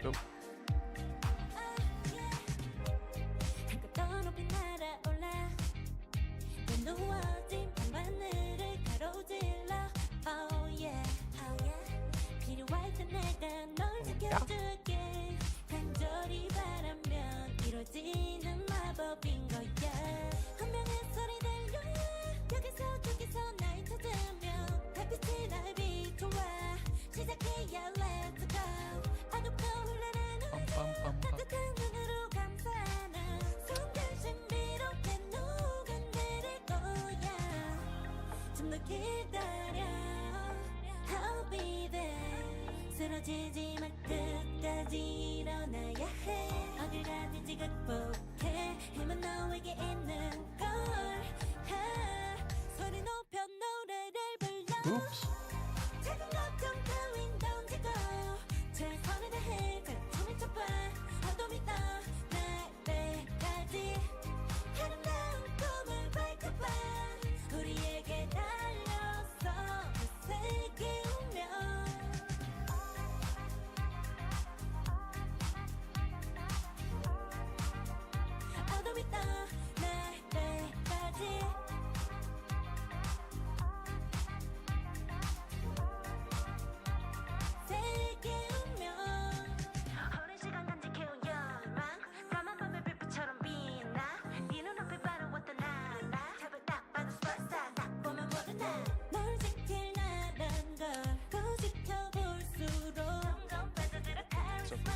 nope.
한껏 높이 날아올라 넌 누워진 밤하늘을 가로질러 Oh yeah, oh yeah 필요할 때 내가 널 지켜줄게 간절히 바라면 이루어지는 마법인 거야 한 명의 소리 들려 여기서 저기서 날 찾으면 달빛이 날 비춰와 시작해야 let's go 어둡고 흘러나는 따뜻한 눈으로 감싸는 순간 신비롭게 녹아내릴 거야 좀 더 기다려 I'll be there 쓰러지지 마 끝까지 일어나야 해 어딜 가든지 극복해 힘은 너에게 있는 걸 소리 높여 노래를 불러 작은 걱정 따윈 던지고 최선을 다해 가슴을 쳐봐 어둠이 떠 날때까지 아름다운 꿈을 밝혀봐 우리에게 달려서 그 세계 운명 어둠이 떠 날때까지 세계 운명 오랜 시간 간직해온 열망 까만 밤의 빛처럼 빛나 네 눈앞에 바로 왔던 나라 잡을 딱 봐도 스파스타 딱 보면 모두 나널 지킬라란 걸더 지켜볼수록 점점 빠져들어 카리스마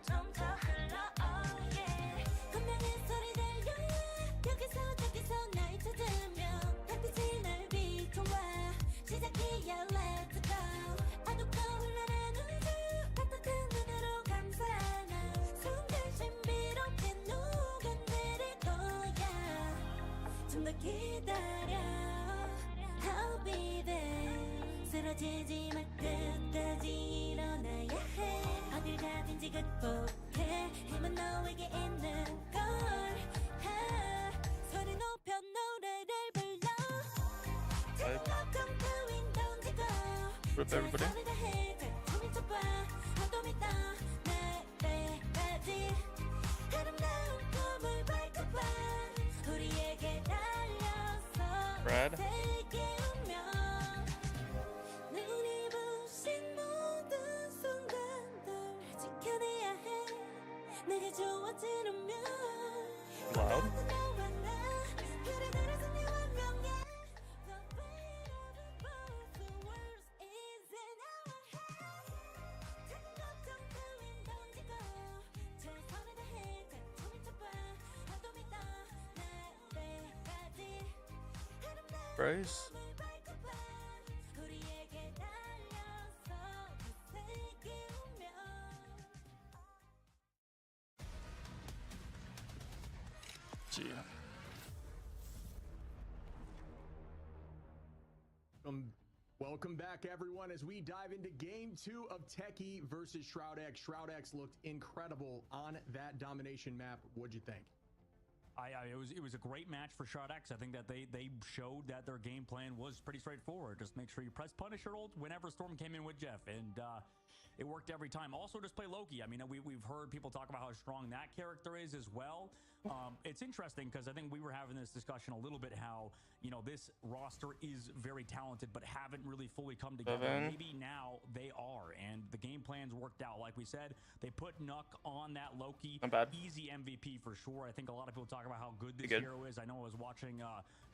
넘쳐 흘러 oh yeah 분명히 소리 들려 여기서 저기서 날 찾으면 달빛이 날 비춰와 시작이야 let's go 어둡고 흘러나는 우주 따뜻한 눈으로 감싸는 순간 신비롭게 녹아내릴 거야 좀 더 기다려 I'll be there 쓰러지지 마 끝까지 일어나야 해 어딜 가든지 극복해 힘은 너에게 있는 걸 소리 높여 노래를 불러 작은 걱정 따윈 던지고
Rip everybody.
최선을 다해 가슴을 쳐봐 어둠이 떠 날때까지 아름다운 꿈을 밝혀봐 우리에게 달려서
Brad.
세계 운명 눈이 부신 모든 순간들 지켜내야 해 내가 좋아지려면
Loud.
너와 나 그래 그래서 네 운명에 The weight of both the worlds is in our hands 작은 걱정 따윈 던지고 최선을 다해 가슴을 쳐봐 어둠이 떠 날때까지 아름다운
Bryce.
꿈을 밝혀봐 우리에게 달려서 그 세계 운명
See.
Welcome back, everyone, as we dive into Game 2 of Techie versus Shroud X. Shroud X looked incredible on that domination map. What'd you think?
It was a great match for Shot X. I think that they showed that their game plan was pretty straightforward. Just make sure you press Punisher ult whenever Storm came in with Jeff, and it worked every time. Also, just play Loki. I mean, we've heard people talk about how strong that character is as well. It's interesting because I think we were having this discussion a little bit how, you know, this roster is very talented but haven't really fully come together. Maybe now they are, and the game plans worked out. Like we said, they put Nuck on that Loki.
Not bad.
Easy MVP for sure. I think a lot of people talk about how good this hero is. I know I was watching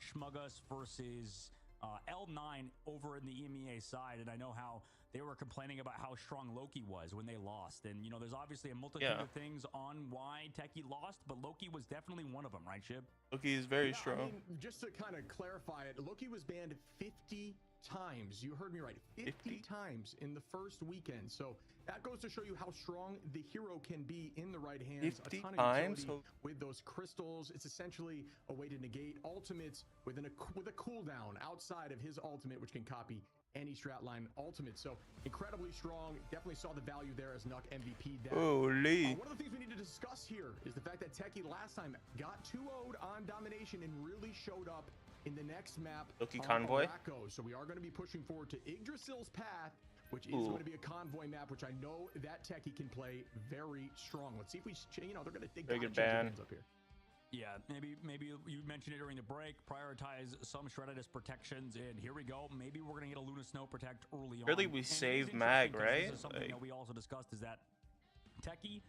Schmuggus versus L9 over in the EMEA side, and I know how they were complaining about how strong Loki was when they lost. And, you know, there's obviously a multitude of things on why Techie lost, but Loki was definitely one of them, right, Shib?
Loki is very strong.
I mean, just to kind of clarify it, Loki was banned 50 times. You heard me right. 50 times in the first weekend. So that goes to show you how strong the hero can be in the right hands.
50
a ton
times?
of utility with those crystals. It's essentially a way to negate ultimates with a cooldown outside of his ultimate, which can copy any strat line ultimate. So incredibly strong. Definitely saw the value there as Nuck MVP.
Holy.
One of the things we need to discuss here is the fact that Techie last time got 2-0'd on domination and really showed up in the next map.
Loki
on
Convoy.
Araco. So we are going to be pushing forward to Yggdrasil's path, which is going to be a convoy map, which I know that Techie can play very strong. Let's see if we, you know, they're going to
Very good ban.
up here.
Yeah, maybe you mentioned it during the break. Prioritize some Shredditus protections, and here we go. Maybe we're gonna get a Luna Snow protect early on.
Really, we
And
save
it's
Mag,
interesting 'cause
right?
This is something
Like,
that we also discussed is that Techie,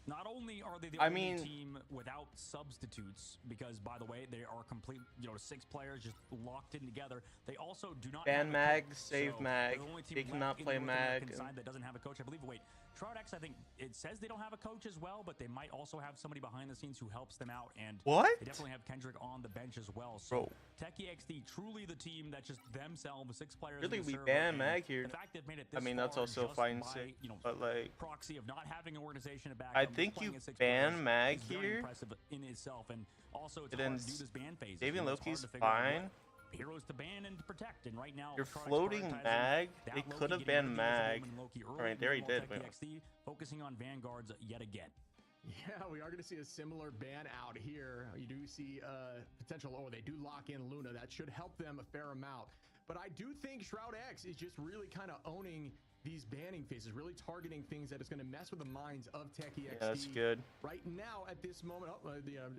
not only are they the only team without substitutes, because by the way, they are complete, you know, 6 players just locked in together. They also do not
ban
have
Mag,
a coach,
save
so
Mag.
they're the only team
They
left
cannot
in
play
the North American
Mag.
side that doesn't have a coach. I believe. Wait, Shroud X, I think it says they don't have a coach as well, but they might also have somebody behind the scenes who helps them out. And
What?
they definitely have Kendrick on the bench as well. So Techie XD, truly the team that just themselves, 6 players.
Really,
in the
we
server,
ban
and
Mag here.
The fact they've made it this
I mean, that's
far
also
just
fine,
by, you know,
but like,
proxy of not having an organization to back
I
them,
think
playing
you
at 6
ban
players
Mag
is very
here.
impressive in itself, and also it's
And
hard
then
to do this ban phase.
saving
It's hard
Loki's
to figure out
fine.
what heroes to ban and to protect, and right now
You're
Shroud X
floating
prioritizing
Mag.
that
They
Loki,
could have
getting
banned
rid of
Mag.
Wolverine Loki early,
Alright, they already
meanwhile
did.
Techie XD focusing on Vanguards yet again.
Yeah, we are going to see a similar ban out here. You do see potential. Oh, they do lock in Luna. That should help them a fair amount. But I do think Shroud X is just really kind of owning these banning phases, really targeting things that is going to mess with the minds of Techie XD.
Yeah, that's good.
Right now, at this moment,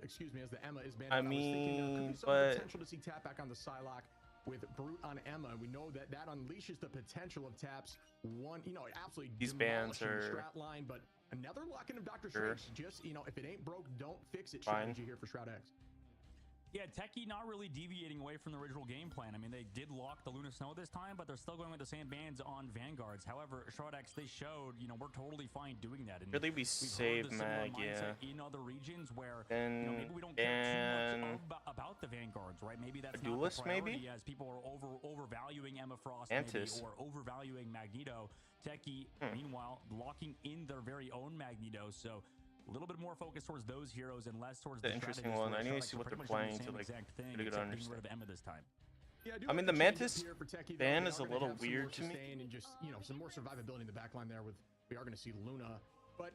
excuse me, as the Emma is banned.
I
was thinking there could
mean,
be some
but
potential to see tap back on the Psylocke with Brute on Emma. We know that that unleashes the potential of taps. One, you know, absolutely.
These bans
demolishing the
are
strat line, but another lock-in of Dr.
Sure.
Strange. Just, you know, if it ain't broke, don't fix it.
Fine.
Strategy here for Shroud X.
Yeah, Techie not really deviating away from the original game plan. I mean, they did lock the Luna Snow this time, but they're still going with the same bans on Vanguards. However, Shroud X, they showed, you know, we're totally fine doing that. And
really, we
we've
save
heard the similar
Mag, yeah.
mindset in other regions where,
Then
you know, maybe we don't care too much about the Vanguards, right? Maybe that's not the
Duelist,
priority
maybe?
as people are overvaluing Emma Frost
Mantis.
maybe, or overvaluing Magneto. Techie, meanwhile, locking in their very own Magneto. So a little bit more focus towards those heroes and less towards the
interesting
strategists,
one.
where
I need
Shroud
to
X
see
are
what they're
pretty much doing
playing
the
to,
same
like,
exact thing,
really good
except getting
understand.
rid of Emma this time.
Yeah,
I mean, the Mantis
Techie,
ban
though.
is
We
a
are gonna
little
have some
weird
more
to me.
sustain and just, you know, some more survivability in the back line there. With we are going to see Luna. But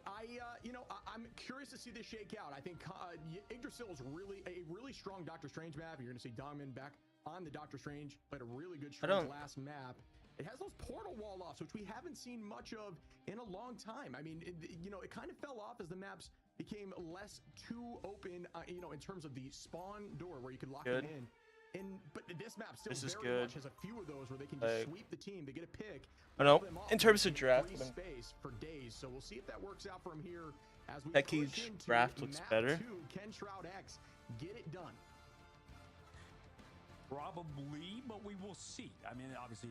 you know, I'm curious to see this shake out. I think Yggdrasil is really a really strong Doctor Strange map. You're going to see Diamond back on the Doctor Strange, played a really good Strange last map. It has those portal wall offs, which we haven't seen much of in a long time. I mean, you know, it kind of fell off as the maps became less too open, you know, in terms of the spawn door where you could lock them in. But this map still very much has a few of those where they can just sweep the team. They get a pick.
I know. In terms of draft,
free space for days. So we'll see if that works out from here as we
Techie's
push into
draft looks
map
better.
2. Can Shroud X get it done?
Probably, but we will see. I mean, obviously,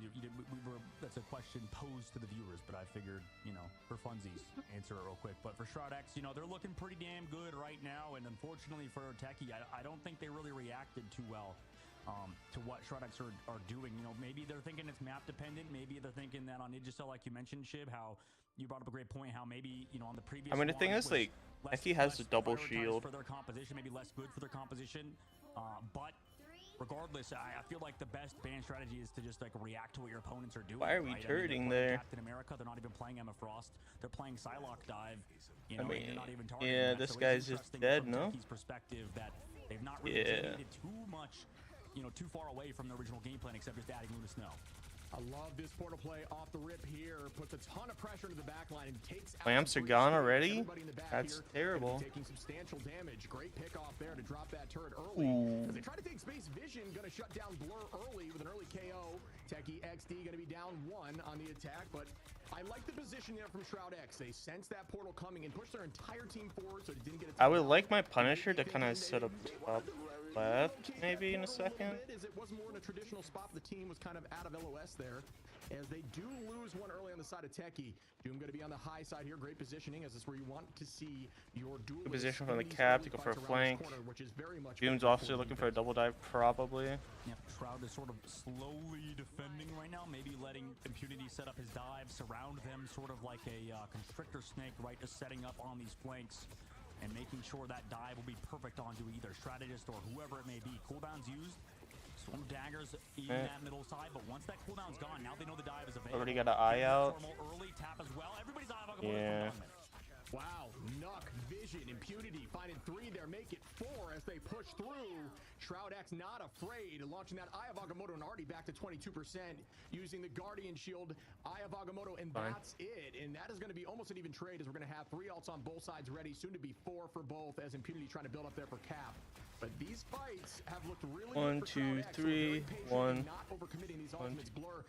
that's a question posed to the viewers, but I figured, you know, for funsies, answer it real quick. But for Shroud X, you know, they're looking pretty damn good right now, and unfortunately for Techie, I don't think they really reacted too well to what Shroud X are doing. You know, maybe they're thinking it's map dependent. Maybe they're thinking that on Yggdrasil, like you mentioned, Shib, how you brought up a great point, how maybe, you know, on the previous
I mean, the thing
one
is,
was
like,
less-
Techie has
less
the double
prioritized
shield.
for their composition, maybe less good for their composition, but regardless, I feel like the best ban strategy is to just like react to what your opponents are doing.
Why are we
right?
turning
I mean,
there?
Captain America, they're not even playing Emma Frost. They're playing Psylocke dive. You know,
I mean,
and they're not even targeting
yeah,
that.
this
So it's
guy's just
interesting
dead,
from
no?
Techie's perspective that They've not really
Yeah.
deviated too much, you know, too far away from the original game plan, except just adding Luna Snow.
I love this portal play off the rip here. Puts a ton of pressure into the back line and takes out
Lamps
some
are
free
gone
space.
already?
Everybody in the back
That's
here gonna be
terrible.
taking substantial damage. Great pick off there to drop that turret early.
Ooh.
As they try to take space, Vision gonna shut down Blur early with an early KO. Techie XD gonna be down 1 on the attack, but I like the position there from Shroud X. They sense that portal coming and push their entire team forward so it didn't get
I would like my Punisher to kind of set up top left, maybe in a second.
It was more in a traditional spot. The team was kind of out of LOS there, as they do lose one early on the side of Techie. Doom going to be on the high side here. Great positioning, as this is where you want to see your duel.
Good position from the cap to go for a flank. Doom's also looking for a double dive, probably.
Yep, Shroud is sort of slowly defending right now, maybe letting Impunity set up his dive, surround them sort of like a constrictor snake, right, just setting up on these flanks and making sure that dive will be perfect onto either strategist or whoever it may be. Cooldowns used, Storm Daggers in that middle side, but once that cooldown's gone, now they know the dive is available.
Already got an eye out.
Early tap as well. Everybody's eye out.
Yeah.
Wow, Nuck, Vision, Impunity finding 3 there, make it 4 as they push through. Shroud X not afraid, launching that Eye of Agamotto and already back to 22%, using the Guardian Shield, Eye of Agamotto, and that's it. And that is going to be almost an even trade, as we're going to have 3 ults on both sides ready, soon to be 4 for both, as Impunity trying to build up there for Cap. But these fights have looked really
One,
good for
two,
Shroud X, so
three,
very patient
one.
and not overcommitting these ultimates. Blur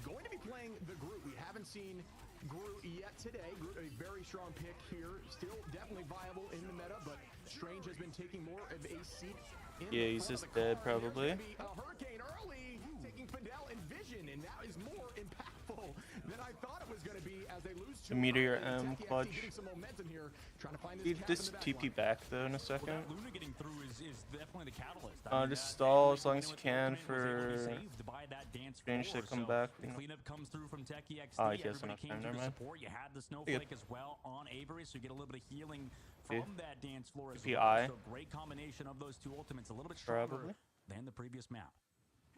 going to be playing the Groot. We haven't seen Groot yet today. Groot, a very strong pick here. Still definitely viable in the meta, but Strange has been taking more of a seat in
Yeah,
the
he's
front
just
of the
dead,
car.
probably.
There's gonna be a Hurricane early, taking Fidel and Vision, and that is more impactful than I thought it was going to be, as they lose
The
2
Meteor
early.
M
Techie actually
clutch.
getting some momentum here, trying to find this
Need
cap
this
in the back
TP
line.
back though in a
Well,
second.
that Luna getting through is definitely the catalyst.
Just stall as long as you can for Strange to come back.
The cleanup comes through from Techie XD.
Oh, he has
Everybody
enough
came
time,
through
never
to
mind.
support. You had the snowflake as well on Avery, so you get a little bit of healing
Yeah.
from that dance floor as
PI.
well. So great combination of those 2 ultimates, a little bit stronger
Probably.
than the previous map.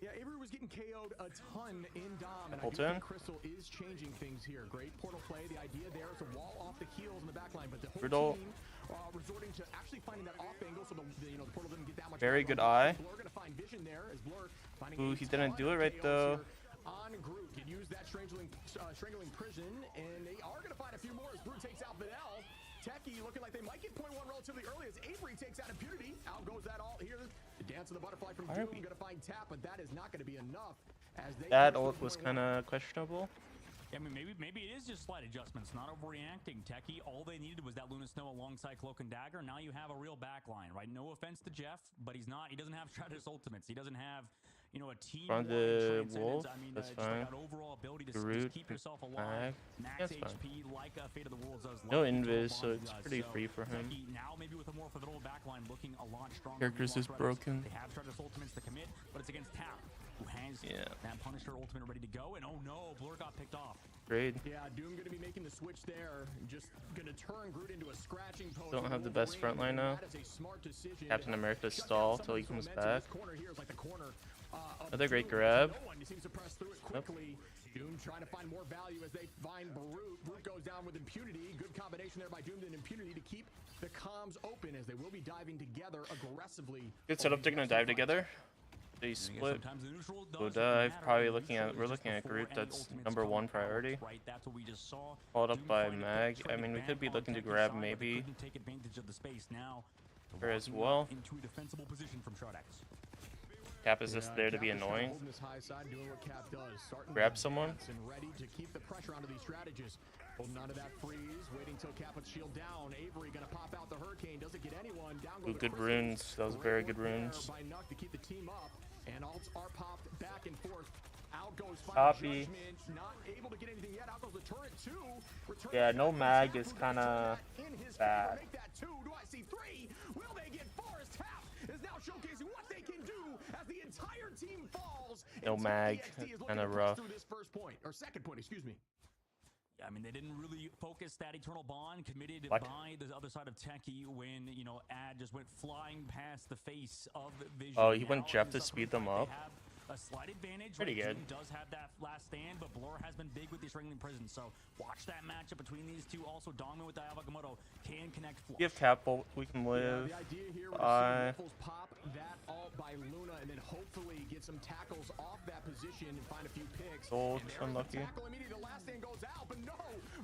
Yeah, Avery was getting KO'd a ton in Dom, and I
Ult
do
in.
think Crystal is changing things here. Great portal play. The idea there is to wall off the heels in the back line, but the whole
Riddle.
team resorting to actually finding that off angle, so the portal didn't get that much.
Very
power.
good eye.
Blur gonna find Vision there, as Blur finding
Ooh,
a
he didn't
ton
do it
of
right,
KOs
though.
here on Groot. Can use that strangling prison, and they are gonna find a few more as Groot takes out Videl. Techie looking like they might get point 1 relatively early as Avery takes out Impunity. Out goes that all here. The dance of the butterfly from Doom going to find Tap, but that is not going to be enough. As they
That
push to
ult
the
was
point
kind
one.
of questionable.
I mean, maybe it is just slight adjustments, not overreacting. Techie, all they needed was that Luna Snow alongside Cloak and Dagger. Now you have a real backline, right? No offense to Jeff, but he doesn't have Stratus ultimates. He doesn't have, you know, a team.
Run the wolf, that's
just
fine.
like an overall ability to
Groot,
just keep yourself alive. Max
that's fine.
HP, like Fate of the Worlds does.
No
like
invis,
Control
so
Bond
it's
does.
pretty
So
free for him.
Techie now maybe with a more formidable backline, looking a lot stronger.
Characters
than
is
Stratus.
broken.
They have Stratus ultimates to commit, but it's against Tap, who has
Yeah.
that Punisher ultimate ready to go. And oh no, Blur got picked off.
Great.
Yeah, Doom going to be making the switch there. Just going to turn Groot into a scratching post.
Don't have the best front line now.
That is a smart decision.
Captain America
Shut
stall
down
till he
some of
comes
this momentum.
back.
This corner here is like the corner, of
Another great
Doom.
grab.
No one seems to press through it quickly. Doom trying to find more value as they find Brute. Brute goes down with Impunity. Good combination there by Doom and Impunity to keep the comms open, as they will be diving together aggressively.
Good setup. They're gonna dive together. They split.
Sometimes the neutral
Go
doesn't
dive.
matter.
Probably
The
looking
neutral
at
is
we're
just
looking at
before
Groot.
any
That's
ultimates
number
come
1
out,
priority.
right? That's what we just saw.
Followed up
Doom
by
finding a
Mag.
trade
I mean, we
advantage
could be
on
looking to
Techie's
grab
side, but they
maybe
couldn't take advantage of the space now.
her as
Walking
well.
into a defensible position from Shroud X.
Cap is just there to be
Cap is kinda
annoying.
holding this high side, doing what Cap does, starting
Grab
to
someone.
dance and ready to keep the pressure onto these strategists. Holding onto that freeze, waiting till Cap puts shield down. Avery gonna pop out the Hurricane, doesn't get anyone. Down
Ooh,
goes
good
Crystal.
runes. That was
Great
very
work
good
there
runes.
by Nuck to keep the team up, and ults are popped back and forth. Out goes Final
Copy.
Judgment, not able to get anything yet. Out goes the turret too. Return
Yeah, no
back
mag
from
is
Tap, who
kinda
gets that in his
bad.
favor. Make that 2. Do I see 3? Will they get 4? As Tap is now showcasing what they can do as the entire team falls.
No
And
mag,
TXT is looking
kinda
to push
rough.
through this first point, or second point, excuse me.
Yeah, I mean, they didn't really focus that eternal bond committed
What?
by the other side of Techie when, you know, Ad just went flying past the face of Vision.
Oh, he went
Now
Jeff
in
to
some
speed
point,
them up?
They have a slight advantage.
Pretty
right?
good.
Doom does have that last stand, but Blur has been big with the Strangling Prison. So watch that matchup between these two. Also, Dongman with the Yavagomoto can connect flush.
Give tap ult, we can live.
The idea here was to see Riffles pop that ult by Luna and then hopefully get some tackles off that position and find a few picks.
Gold,
And there's the
unlucky.
tackle immediately. The last stand goes out, but no.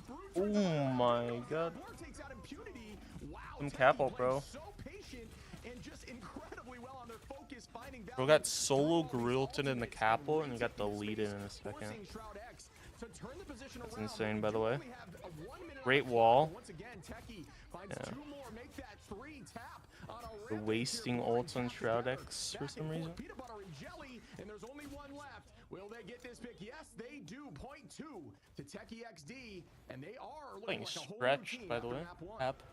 Brute
Oh
turns around.
my god.
Blur takes out Impunity. Wow.
Some
Techie
cap ult,
playing
bro.
So patient and just incredibly well on their focus, finding
Bro
value
got solo
through all these
Grillton in the
ultimates
capital and he got
raising
deleted
space,
in a second.
forcing Shroud X to turn the position
That's
around.
insane,
We
by the
do
way.
only have a 1 minute
Great
on the
wall.
clock. Once again, Techie finds
Yeah.
2 more, make that 3 tap on a
The
rampage
wasting
here. Blur
ults on
taps
Shroud
together.
X for
Back
some
and forth,
reason.
Peanut butter and jelly, and there's only 1 left. Will they get this pick? Yes, they do. Point 2 to Techie XD, and they are looking
Playing
like a whole new
stretch,
team
by the
after
way.
map 1.
App.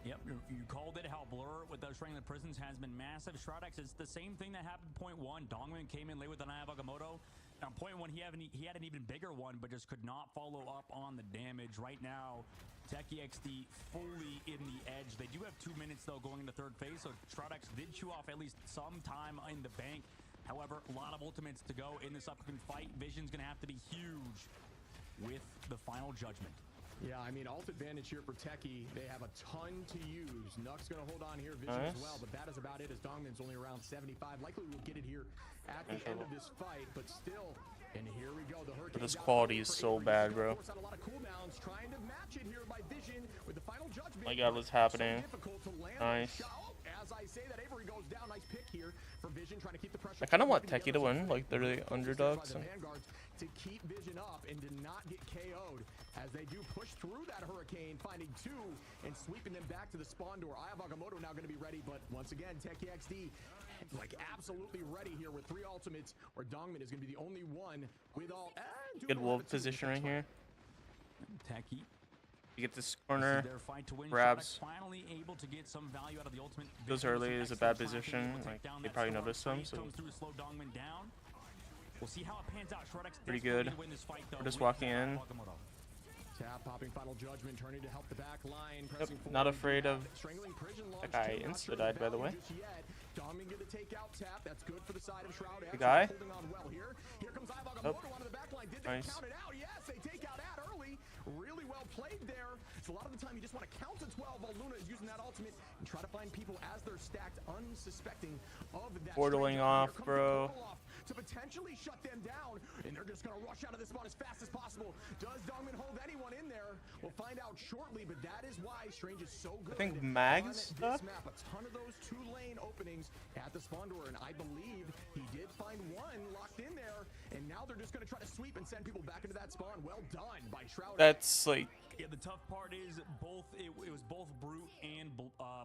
Yep, you called it. How Blur with those Strangling Prisons has been massive. Shroud X, it's the same thing that happened point 1. Dongman came in late with an Yavagomoto. On point 1, he had an even bigger one, but just could not follow up on the damage. Right now, Techie XD fully in the edge. They do have 2 minutes, though, going into third phase, so Shroud X did chew off at least some time in the bank. However, a lot of ultimates to go in this upcoming fight. Vision's going to have to be huge with the final judgment.
Yeah, I mean, ult advantage here for Techie. They have a ton to use. Nuck's going to hold on here, Vision as
Nice.
well, but that is about it as Dongman's only around 75. Likely we'll get it here at the end of this fight, but still, and here we go. The Hurricane.
This quality is so bad, bro.
A lot of cooldowns, trying to match it here by Vision with the final judgment.
My god, what's happening?
So difficult to land
Nice.
that shot. As I say that, Avery goes down. Nice pick here for Vision, trying to keep the pressure.
I kind of want
Keeping
Techie to
together
win,
some
like they're the
by
underdogs.
the Vanguards to keep Vision up and to not get KO'd as they do push through that Hurricane, finding 2 and sweeping them back to the spawn door. Yavagomoto now going to be ready, but once again, Techie XD like absolutely ready here with 3 ultimates, where Dongman is going to be the only one with all.
Good wolf position right here.
Techie.
You get this
This
corner.
is their fight to win.
grabs.
Shroud X finally able to get some value out of the ultimate.
Goes
Vision
early
some
is a
excellent
bad
tracking,
position,
able to take
like,
down
you
that
probably
storm.
noticed them,
Freeze
so-
comes through to slow Dongman down. We'll see how it pans out. Shroud X
Pretty
desperately
good.
to win this fight, though,
We're just
with
walking
that
in.
Yavagomoto.
Tap popping final judgment, turning to help the back line.
Yep,
Pressing
not
forward.
afraid of
Strangling Prison
that
launch
guy
too, not
insta
sure
died,
the
by the
value
way.
just yet. Dongman gonna take out tap. That's good for the side of Shroud X.
The guy?
Holding on well here. Here comes Yavagomoto
Oh.
onto the back line. Did they
Nice.
count it out? Yes, they take out Ad early. Really well played there. So a lot of the time you just want to count to 12 while Luna is using that ultimate and try to find people as they're stacked, unsuspecting of that.
Portaling
strange
off,
Here comes the
bro.
portal off to potentially shut them down, and they're just gonna rush out of this spot as fast as possible. Does Dongman hold anyone in there? We'll find out shortly, but that is why Strange is so good.
I think
on
Mag's
this
stuck.
map. A ton of those 2-lane openings at the spawn door, and I believe he did find one locked in there, and now they're just gonna try to sweep and send people back into that spawn. Well done by Shroud.
That's like
Yeah, the tough part is both. It was both Brute and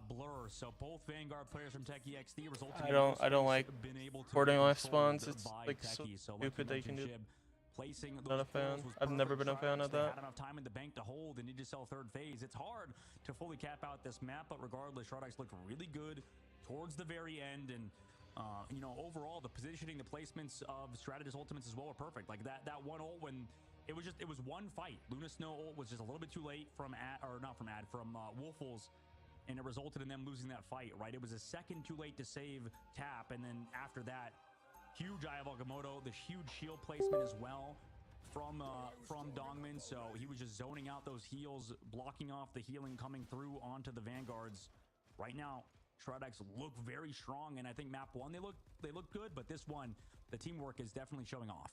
Blur. So both Vanguard players from Techie XD resulted.
I
in
don't-
both
I don't
players
like
been able to
porting
get
off
control
spawns. It's,
by
like, so
Techie. So
stupid they
like
can do.
Shib, placing
Not a
those
fan.
portals was
I've never been a
perfect.
fan of
They
that.
had enough time in the bank to hold and need to sell third phase. It's hard to fully cap out this map, but regardless, Shroud X looked really good towards the very end, and you know, overall the positioning, the placements of Strategist ultimates as well were perfect. Like that one ult when it was one fight. Luna Snow ult was just a little bit too late from Wolfles, and it resulted in them losing that fight. Right, it was a second too late to save tap, and then after that, huge Yavagomoto, the huge shield placement as well from Dongman. So he was just zoning out those heals, blocking off the healing coming through onto the Vanguards. Right now, Shroud X look very strong, and I think map 1 they look good, but this one, the teamwork is definitely showing off.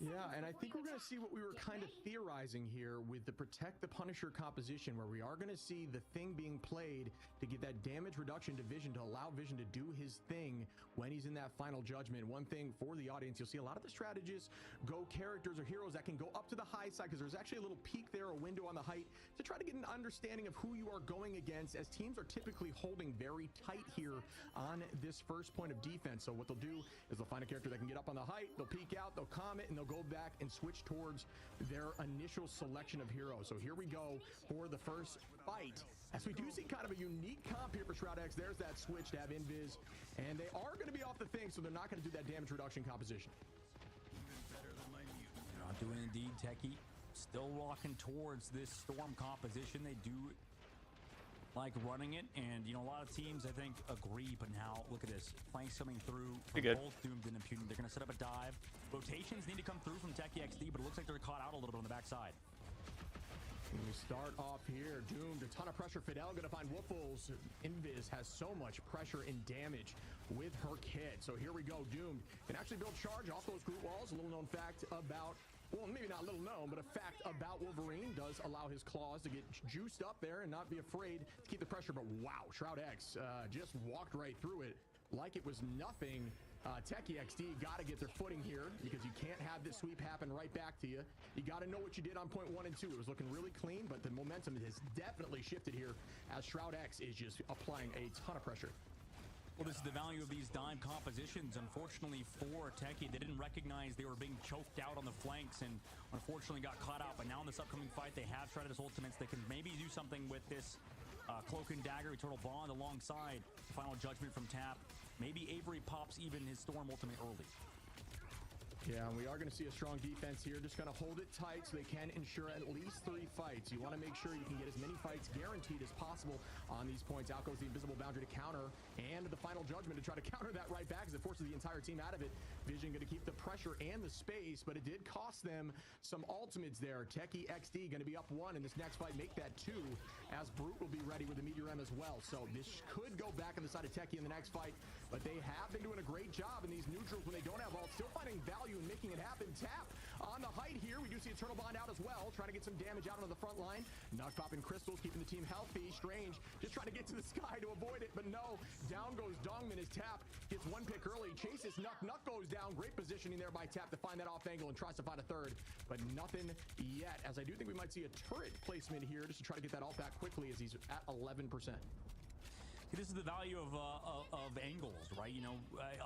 Yeah, and I think we're going to see what we were kind of theorizing here with the Protect the Punisher composition, where we are going to see the thing being played to get that damage reduction to Vision, to allow Vision to do his thing when he's in that final judgment. One thing for the audience, you'll see a lot of the strategists go characters or heroes that can go up to the high side, because there's actually a little peak there, a window on the height, to try to get an understanding of who you are going against, as teams are typically holding very tight here on this first point of defense. So what they'll do is they'll find a character that can get up on the height, they'll peek out, they'll calm it, and they'll go back and switch towards their initial selection of heroes. So here we go for the first fight, as we do see kind of a unique comp here for Shroud X. There's that switch to have Invis, and they are going to be off the thing, so they're not going to do that damage reduction composition.
They're not doing indeed. Techie still walking towards this storm composition. They do like running it, and you know, a lot of teams I think agree, but now look at this, flanks coming through from
good.
both Doomed and Impunity. They're gonna set up a dive. Rotations need to come through from Techie XD, but it looks like they're caught out a little bit on the backside.
And we start off here, Doomed, a ton of pressure. Fidel gonna find Woofles. Invis has so much pressure and damage with her kit. So here we go, Doomed can actually build charge off those group walls. A little known fact about, well, maybe not little known, but a fact about Wolverine does allow his claws to get juiced up there and not be afraid to keep the pressure. But wow, Shroud X just walked right through it like it was nothing. Techie XD got to get their footing here because you can't have this sweep happen right back to you. You got to know what you did on point 1 and 2. It was looking really clean, but the momentum has definitely shifted here as Shroud X is just applying a ton of pressure.
Well, this is the value of these dive compositions. Unfortunately for Techie, they didn't recognize they were being choked out on the flanks and unfortunately got caught out. But now in this upcoming fight, they have Shredder's ultimates. They can maybe do something with this Cloak and Dagger, Eternal Bond alongside Final Judgment from Tap. Maybe Avery pops even his Storm ultimate early.
Yeah, and we are going to see a strong defense here. Just going to hold it tight so they can ensure at least 3 fights. You want to make sure you can get as many fights guaranteed as possible on these points. Out goes the invisible boundary to counter, and the final judgment to try to counter that right back as it forces the entire team out of it. Vision going to keep the pressure and the space, but it did cost them some ultimates there. Techie XD going to be up 1 in this next fight, make that 2, as Brute will be ready with the Meteor M as well. So this could go back on the side of Techie in the next fight, but they have been doing a great job in these neutrals when they don't have ult, still finding value and making it happen. Tap on the height here. We do see Eternal Bond out as well, trying to get some damage out onto the front line. Knock popping crystals, keeping the team healthy. Strange just trying to get to the sky to avoid it, but no. Down goes Dongmin as Tap gets 1 pick early. Chases Nuck. Nuck goes down. Great positioning there by Tap to find that off angle and tries to find a 3rd, but nothing yet, as I do think we might see a turret placement here just to try to get that ult back quickly as he's at 11%.
This is the value of angles, right? You know,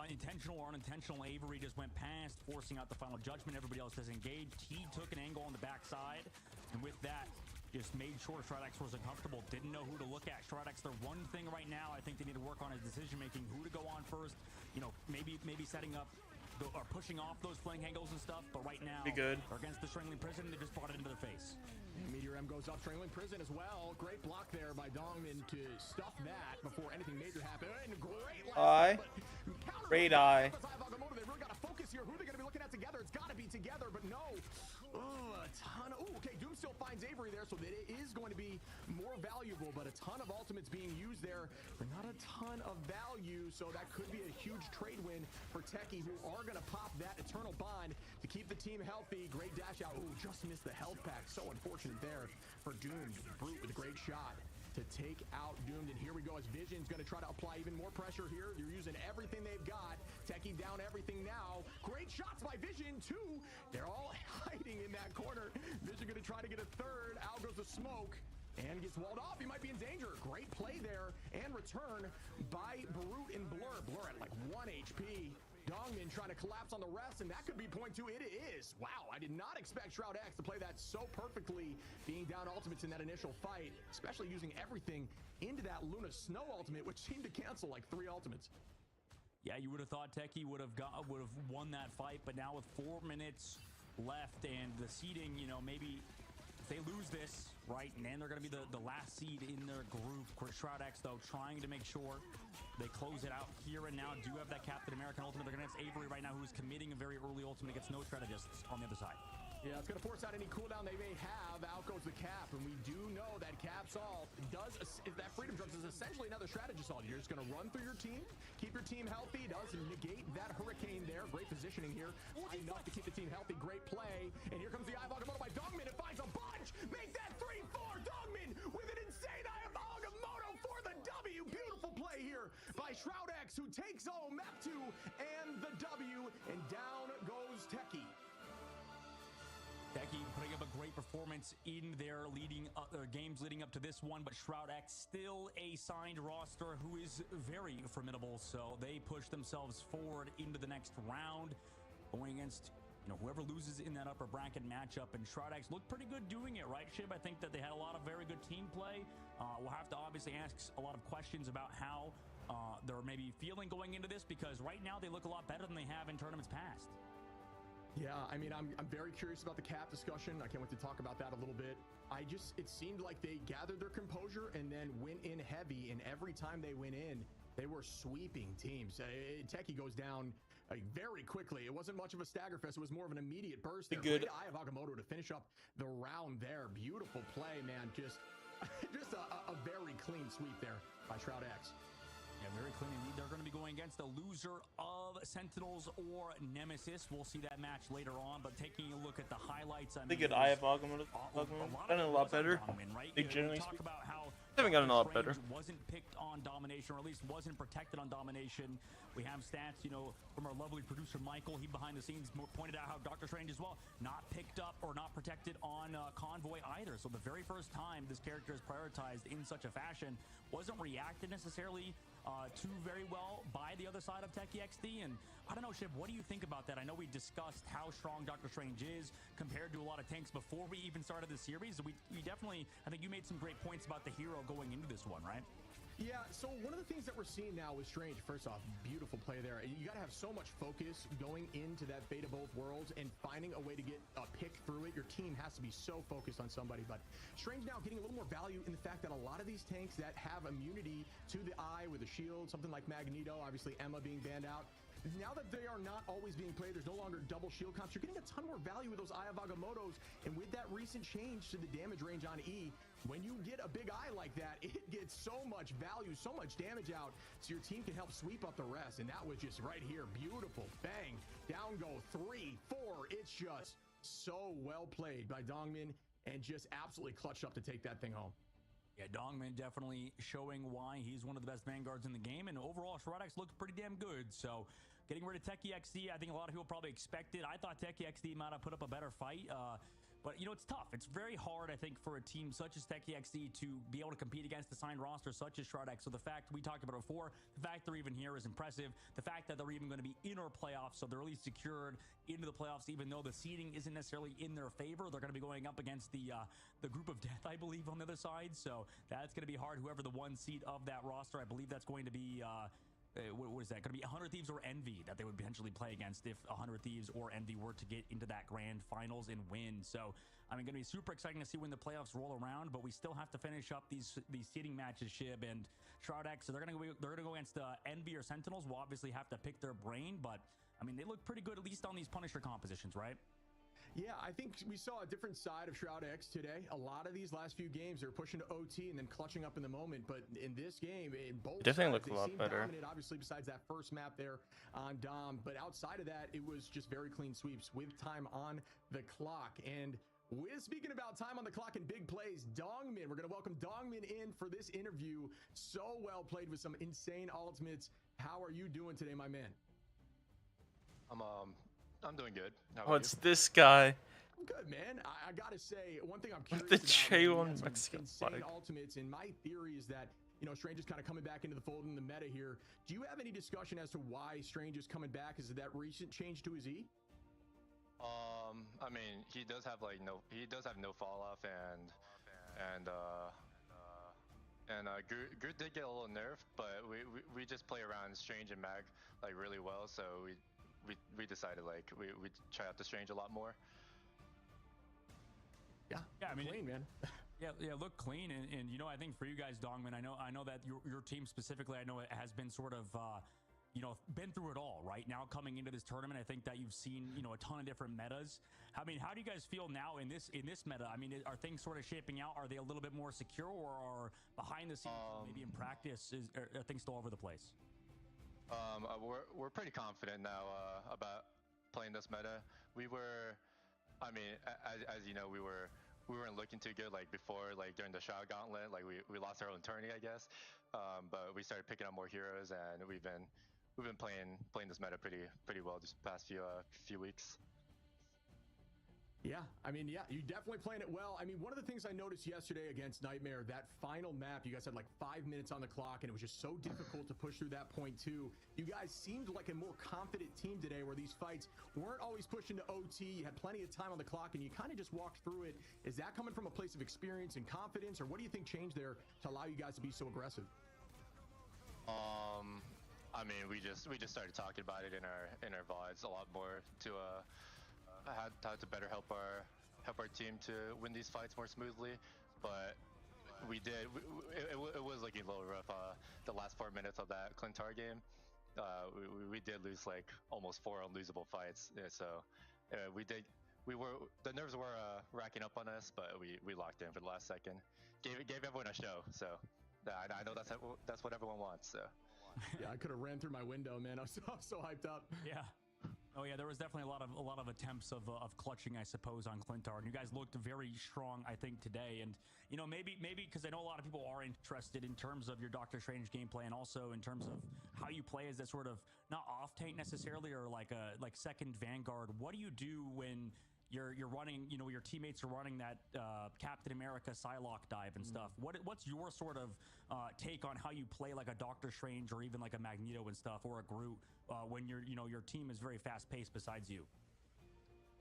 intentional or unintentional, Avery just went past, forcing out the final judgment. Everybody else disengaged. He took an angle on the backside, and with that, just made sure Stridex was uncomfortable. Didn't know who to look at. Stridex, their one thing right now, I think they need to work on is decision-making, who to go on first. You know, maybe setting up or pushing off those flank angles and stuff, but right now,
be good.
Against the Strangling Prison, they just brought it into their face.
And Meteor M goes up, Strangling Prison as well. Great block there by Dongmin to stuff that before anything major happened. And great
eye. Great eye.
They really got to focus here. Who are they going to be looking at together? It's got to be together, but no. A ton of... Ooh, okay, Doom still finds Avery there, so that it is going to be more valuable, but a ton of ultimates being used there for not a ton of value, so that could be a huge trade win for Techie, who are going to pop that Eternal Bond to keep the team healthy. Great dash out. Ooh, just missed the health pack. So unfortunate there for Doomed. Brute with a great shot to take out Doomed, and here we go as Vision's going to try to apply even more pressure here. They're using everything they've got. Techie down everything now. Great shots by Vision, 2. They're all hiding in that corner. Vision going to try to get a 3rd. Out goes the smoke and gets walled off. He might be in danger. Great play there and return by Brute and Blur. Blur at like 1 HP. Dongmin trying to collapse on the rest, and that could be point 2. It is. Wow, I did not expect Shroud X to play that so perfectly, being down ultimates in that initial fight, especially using everything into that Luna Snow ultimate, which seemed to cancel like 3 ultimates.
Yeah, you would have thought Techie would have won that fight, but now with 4 minutes left and the seeding, you know, maybe if they lose this, right, and then they're going to be the last seed in their group. Shroud X, though, trying to make sure they close it out here and now. Do have that Captain American ultimate. They're going to have Avery right now, who's committing a very early ultimate. Gets no strategists on the other side.
Yeah, it's going to force out any cooldown they may have. Out goes the Cap, and we do know that Cap's ult does, that Freedom Drugs is essentially another strategist ult. You're just going to run through your team, keep your team healthy. Does negate that Hurricane there. Great positioning here. Enough to keep the team healthy. Great play. And here comes the Eye of Agamotto by Dongmin. It finds a bunch. Make that 3-4. Dongmin with an insane Eye of Agamotto for the W. Beautiful play here by Shroud X, who takes home map 2 and the W. And down goes Techie.
Techie putting up a great performance in their games leading up to this one, but Shroud X still a signed roster who is very formidable, so they push themselves forward into the next round, going against, you know, whoever loses in that upper bracket matchup. And Shroud X looked pretty good doing it, right, Shib? I think that they had a lot of very good team play. We'll have to obviously ask a lot of questions about how they're maybe feeling going into this, because right now they look a lot better than they have in tournaments past.
Yeah, I mean, I'm very curious about the cap discussion. I can't wait to talk about that a little bit. It seemed like they gathered their composure and then went in heavy, and every time they went in, they were sweeping teams. Techie goes down very quickly. It wasn't much of a stagger fest. It was more of an immediate burst. There.
Good.
Eye of Agamotto to finish up the round there. Beautiful play, man. Just a very clean sweep there by Shroud X.
Yeah, very clean indeed. They're going to be going against the loser of Sentinels or Nemesis. We'll see that match later on, but taking a look at the highlights, I mean,
They get Eye of Agamotto. Done a lot better.
Right?
They generally
talk about how
they haven't gotten a lot better.
Wasn't picked on domination, or at least wasn't protected on domination. We have stats, you know, from our lovely producer Michael. He behind the scenes pointed out how Dr. Strange as well not picked up or not protected on Convoy either. So the very first time this character is prioritized in such a fashion wasn't reacted necessarily too very well by the other side of Techie XD. And I don't know, Shiv, what do you think about that? I know we discussed how strong Dr. Strange is compared to a lot of tanks before we even started the series. We definitely, I think you made some great points about the hero going into this one, right?
Yeah, so one of the things that we're seeing now with Strange, first off, beautiful play there. You got to have so much focus going into that Fate of Both Worlds and finding a way to get a pick through it. Your team has to be so focused on somebody. But Strange now getting a little more value in the fact that a lot of these tanks that have immunity to the eye with a shield, something like Magneto, obviously Emma being banned out, now that they are not always being played, there's no longer double shield comps. You're getting a ton more value with those Eye of Agamottos, and with that recent change to the damage range on E, when you get a big eye like that, it gets so much value, so much damage out, so your team can help sweep up the rest. And that was just right here, beautiful, bang, down go, 3, 4. It's just so well played by Dongmin, and just absolutely clutched up to take that thing home.
Yeah, Dongmin definitely showing why he's one of the best vanguards in the game, and overall Shroud-X looked pretty damn good. So getting rid of Techie XD, I think a lot of people probably expected. I thought Techie XD might have put up a better fight, but you know, it's tough. It's very hard, I think, for a team such as Techie XD to be able to compete against the signed roster such as Shroud-X. So the fact we talked about it before, the fact they're even here is impressive. The fact that they're even going to be in our playoffs, so they're at least secured into the playoffs, even though the seeding isn't necessarily in their favor. They're going to be going up against the group of death, I believe, on the other side. So that's going to be hard. Whoever the one seed of that roster, I believe that's going to be what is that going to be? 100 Thieves or Envy that they would potentially play against if 100 Thieves or Envy were to get into that grand finals and win. So I mean, going to be super exciting to see when the playoffs roll around, but we still have to finish up these seeding matches, Shib and Shroud-X. So they're going to go against Envy or Sentinels. We'll obviously have to pick their brain, but I mean, they look pretty good, at least on these Punisher compositions, right?
Yeah, I think we saw a different side of Shroud-X today. A lot of these last few games, they're pushing to OT and then clutching up in the moment. But in this game, in both
definitely
sides,
look a lot better.
Dominant, obviously, besides that first map there on Dom. But outside of that, it was just very clean sweeps with time on the clock. And speaking about time on the clock and big plays, Dongmin, we're going to welcome Dongmin in for this interview. So well played with some insane ultimates. How are you doing today, my man?
I'm doing good. How
Oh,
about
it's
you?
this guy.
I'm good, man. I gotta say, one thing I'm curious
The
about,
J1
man,
Mexican
insane
flag.
ultimates, and my theory is that, you know, Strange is kind of coming back into the fold in the meta here. Do you have any discussion as to why Strange is coming back? Is it that recent change to his E?
I mean, he does have no fall off, and Groot did get a little nerfed, but we just play around Strange and Mag like really well, so we decided like we try out the Strange a lot more.
Yeah,
I mean,
clean, man.
Yeah, look clean, and you know, I think for you guys, Dongman, I know that your team specifically, I know it has been sort of you know, been through it all, right? Now coming into this tournament, I think that you've seen, you know, a ton of different metas. I mean, how do you guys feel now in this meta? I mean, are things sort of shaping out? Are they a little bit more secure, or are behind the scenes, maybe in practice, are things still all over the place?
We're pretty confident now about playing this meta. We were, I mean, as you know, we weren't looking too good like before, like during the Shroud Gauntlet, like we lost our own tourney, I guess. But we started picking up more heroes, and we've been playing this meta pretty well this past few weeks.
Yeah, I mean, yeah, you definitely playing it well. I mean, one of the things I noticed yesterday against Nightmare, that final map, you guys had like 5 minutes on the clock, and it was just so difficult to push through that point too. You guys seemed like a more confident team today, where these fights weren't always pushing to OT. You had plenty of time on the clock, and you kind of just walked through it. Is that coming from a place of experience and confidence, or what do you think changed there to allow you guys to be so aggressive?
I mean, we just started talking about it in our VODs a lot more to had to better help our team to win these fights more smoothly, but we did. It was looking a little rough. The last 4 minutes of that Clintar game, we did lose like almost 4 unlosable fights. Yeah, so the nerves were racking up on us, but we locked in for the last second. Gave everyone a show. So I know that's what everyone wants. So
yeah, I could have ran through my window, man. I'm so hyped up.
Yeah. Oh yeah, there was definitely a lot of attempts of clutching, I suppose, on Clintar, and you guys looked very strong, I think, today. And you know, maybe because I know a lot of people are interested in terms of your Doctor Strange gameplay, and also in terms of how you play as that sort of not off tank necessarily, or like second Vanguard. What do you do when you're running, you know, your teammates are running that Captain America Psylocke dive and stuff? What's your sort of take on how you play like a Doctor Strange or even like a Magneto and stuff, or a Groot, when your team is very fast paced besides you?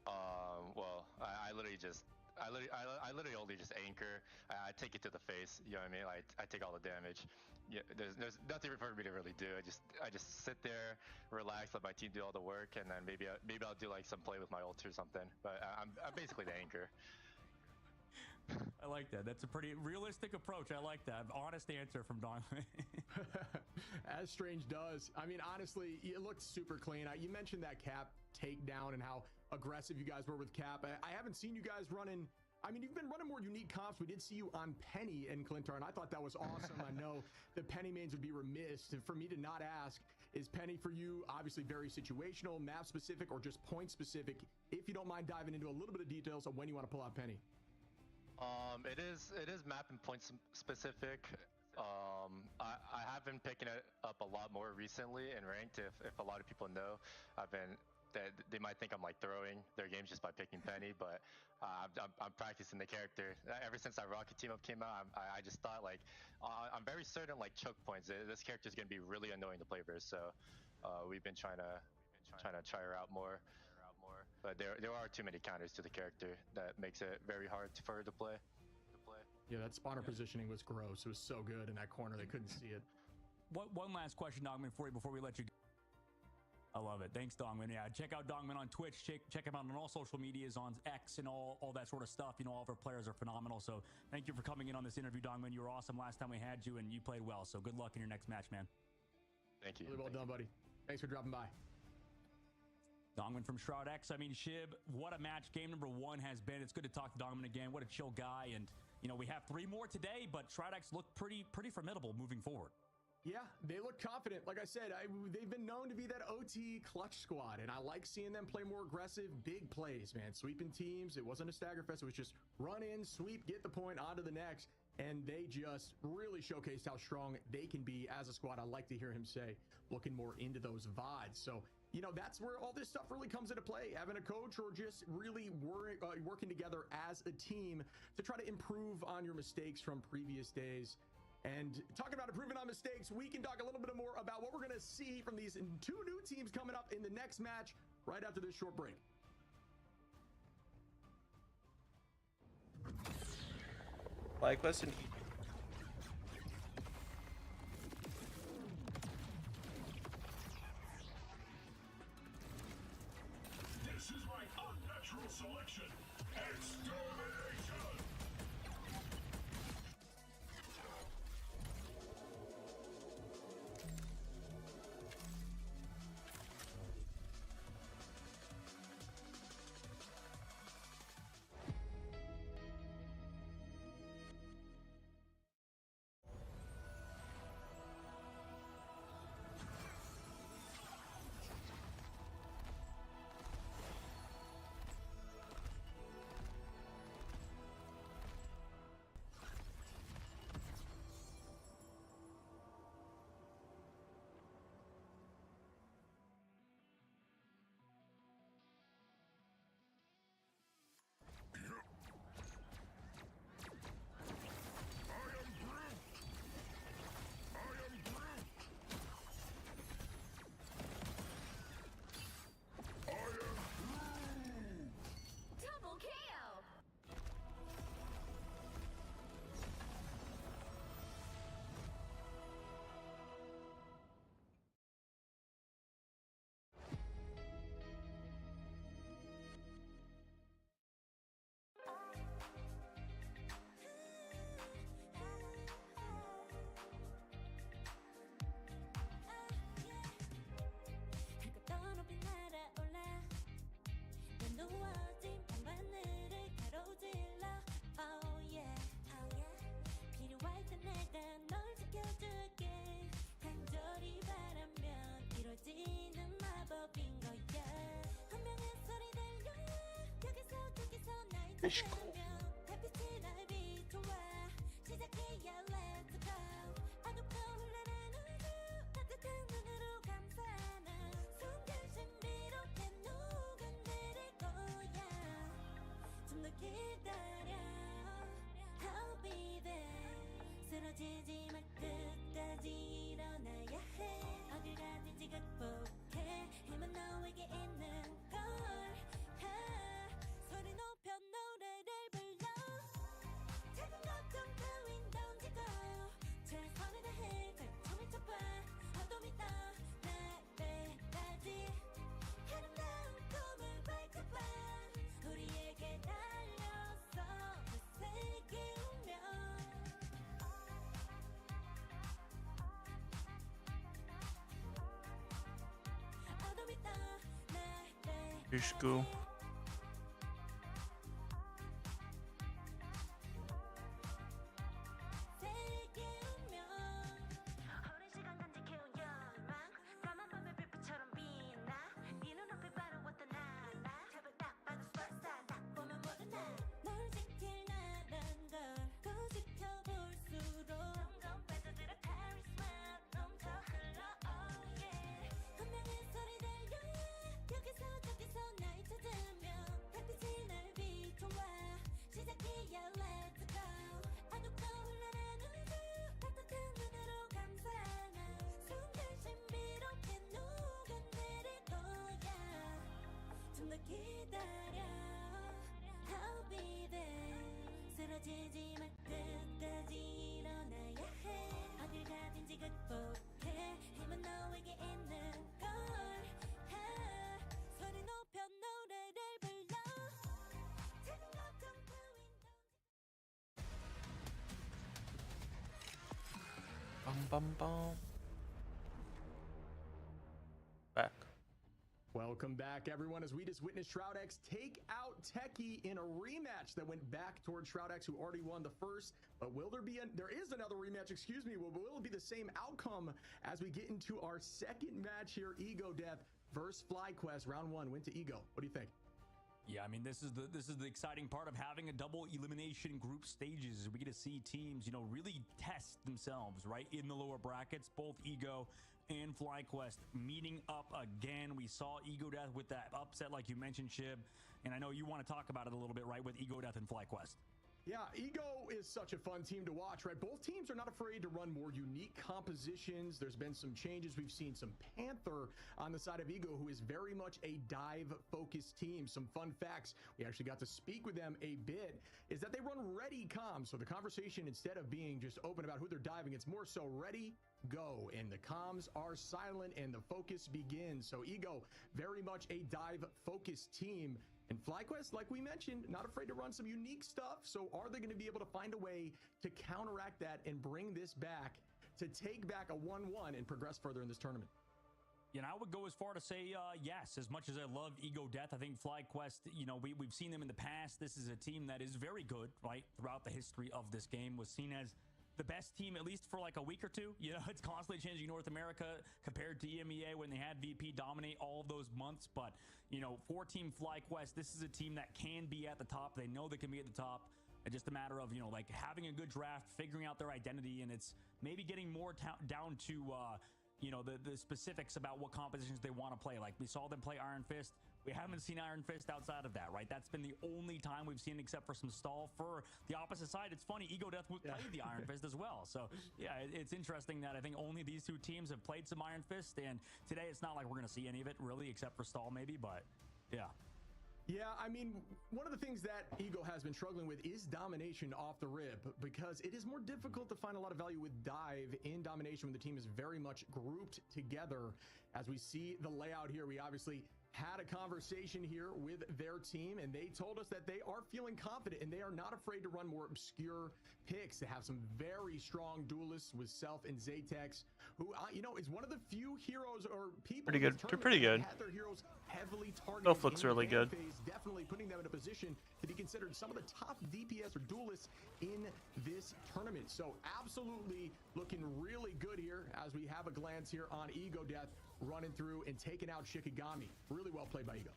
Well, I literally only just anchor. I take it to the face. You know what I mean? I take all the damage. Yeah, there's nothing for me to really do. I just sit there, relax, let my team do all the work, and then maybe I'll do like some play with my ult or something. But I'm basically the anchor.
I like that. That's a pretty realistic approach. I like that. Honest answer from Don.
As Strange does. I mean, honestly, it looked super clean. You mentioned that Cap takedown and how aggressive you guys were with Cap. I haven't seen you guys running. I mean, you've been running more unique comps. We did see you on Penny and Clintar, and I thought that was awesome. I know the Penny mains would be remiss for me to not ask, is Penny for you obviously very situational, map specific, or just point specific? If you don't mind diving into a little bit of details on when you want to pull out Penny.
It is map and point specific. I have been picking it up a lot more recently in ranked. If a lot of people know, they might think I'm like throwing their games just by picking Penny, but I'm practicing the character. Ever since that Rocket team up came out, I just thought like I'm very certain like choke points. This character is gonna be really annoying to play versus. So we've been trying to try her out more. But there are too many counters to the character that makes it very hard for her to play.
Yeah, that spawner positioning was gross. It was so good in that corner, they couldn't see it.
One last question, Dongman, for you before we let you go. I love it. Thanks, Dongman. Yeah, check out Dongman on Twitch. Check him out on all social medias, on X and all that sort of stuff. You know, all of our players are phenomenal. So thank you for coming in on this interview, Dongman. You were awesome last time we had you, and you played well. So good luck in your next match, man.
Thank you.
Really well done, buddy. Thanks for dropping by.
Dongman from Shroud X. I mean, Shib, what a match game number 1 has been. It's good to talk to Dongman again. What a chill guy. And, you know, we have 3 more today, but Shroud X looked pretty formidable moving forward.
Yeah, they look confident. Like I said, they've been known to be that OT clutch squad, and I like seeing them play more aggressive, big plays, man. Sweeping teams. It wasn't a stagger fest. It was just run in, sweep, get the point, on to the next. And they just really showcased how strong they can be as a squad. I like to hear him say, looking more into those VODs. So, you know, that's where all this stuff really comes into play. Having a coach or just really working together as a team to try to improve on your mistakes from previous days. And talking about improving on mistakes, we can talk a little bit more about what we're going to see from these 2 new teams coming up in the next match right after this short break.
My question.
This is my unnatural selection. Extermination!
햇빛이 날 비춰와 시작이야 let's go 아무도 흘러는 우주 따뜻한 눈으로 감싸나 순간 신비롭게 녹아내릴 거야 좀 더 기다려 I'll be there 쓰러지지 말 끝까지 일어나야 해 어딜 가든지 극복해 힘은 너에게 있는 걸 소리 높여 노래를 불러 작은 걱정 따윈 던지고 최선을 다해 발톱을 쳐봐 어둠이 떠 날배까지 아름다운 꿈을 밝혀봐 우리에게 달려서 되새기며 어둠이 떠 날배
Fishku.
새기며 오랜 시간 간직해온 열망 까만 밤의 빛처럼 빛나 네 눈앞에 바로 왔던 나라 제발 딱 봐도 superstar 딱 보면 모두 나널 지킬 나란 걸 고집해볼수록 점점 빠져들어 카리스마 넘쳐 흘러 oh yeah 운명의 소리 들려 여기서 저기서 날 찾으며 햇빛이 날 비춰와 시작이야 let's go 아무도 흘러는 우주 따뜻한 눈으로 감싸나 순간 신비롭게 녹아내릴 거야 좀 더 기다려 I'll be there 쓰러지지 말 끝까지 일어나야 해 어딜 가든지 극복해 힘은 너에게 있는 걸 소리 높여 노래를 불러 작은 걱정 따윈
Bum bum bum. Back.
Welcome back, everyone, as we just witnessed ShroudX take out Techie in a rematch that went back towards ShroudX, who already won the first. But will there be there is another rematch, excuse me. Will it be the same outcome as we get into our second match here? Ego Death versus FlyQuest. Round one went to Ego. What do you think?
Yeah, I mean, this is the exciting part of having a double elimination group stages. We get to see teams, really test themselves, right, in the lower brackets. Both Ego and FlyQuest meeting up again. We saw Ego Death with that upset, like you mentioned, Shib, and I know you want to talk about it a little bit, right, with Ego Death and FlyQuest.
Yeah, Ego is such a fun team to watch, right? Both teams are not afraid to run more unique compositions. There's been some changes. We've seen some Panther on the side of Ego, who is very much a dive-focused team. Some fun facts, we actually got to speak with them a bit, is that they run ready comms. So the conversation, instead of being just open about who they're diving, it's more so ready, go. And the comms are silent and the focus begins. So Ego, very much a dive-focused team. And FlyQuest, like we mentioned, not afraid to run some unique stuff. So are they going to be able to find a way to counteract that and bring this back to take back a 1-1 and progress further in this tournament?
Yeah, and I would go as far to say yes. As much as I love Ego Death, I think FlyQuest, we've seen them in the past. This is a team that is very good, right? Throughout the history of this game, was seen as the best team, at least for like a week or two. It's constantly changing North America compared to EMEA when they had VP dominate all of those months. But, for Team FlyQuest, this is a team that can be at the top. They know they can be at the top. It's just a matter of, like having a good draft, figuring out their identity, and it's maybe getting more down to, the specifics about what compositions they want to play. Like we saw them play Iron Fist. We haven't seen Iron Fist outside of that, right? That's been the only time we've seen, except for some stall. For the opposite side, it's funny, Ego Death would play the Iron Fist as well. So, yeah, it's interesting that I think only these two teams have played some Iron Fist, and today it's not like we're going to see any of it, really, except for stall maybe, but, yeah.
Yeah, I mean, one of the things that Ego has been struggling with is domination off the rip, because it is more difficult to find a lot of value with dive in domination when the team is very much grouped together. As we see the layout here, we obviously had a conversation here with their team, and they told us that they are feeling confident and they are not afraid to run more obscure picks. They have some very strong duelists with Self and Zatex, who is one of the few heroes or people
Pretty good. They're pretty good.
had their heroes heavily targeted.
Self looks really good.
Definitely putting them in a position to be considered some of the top DPS or duelists in this tournament. So absolutely looking really good here as we have a glance here on Ego Death running through and taking out Shikigami. Really well played by Ego.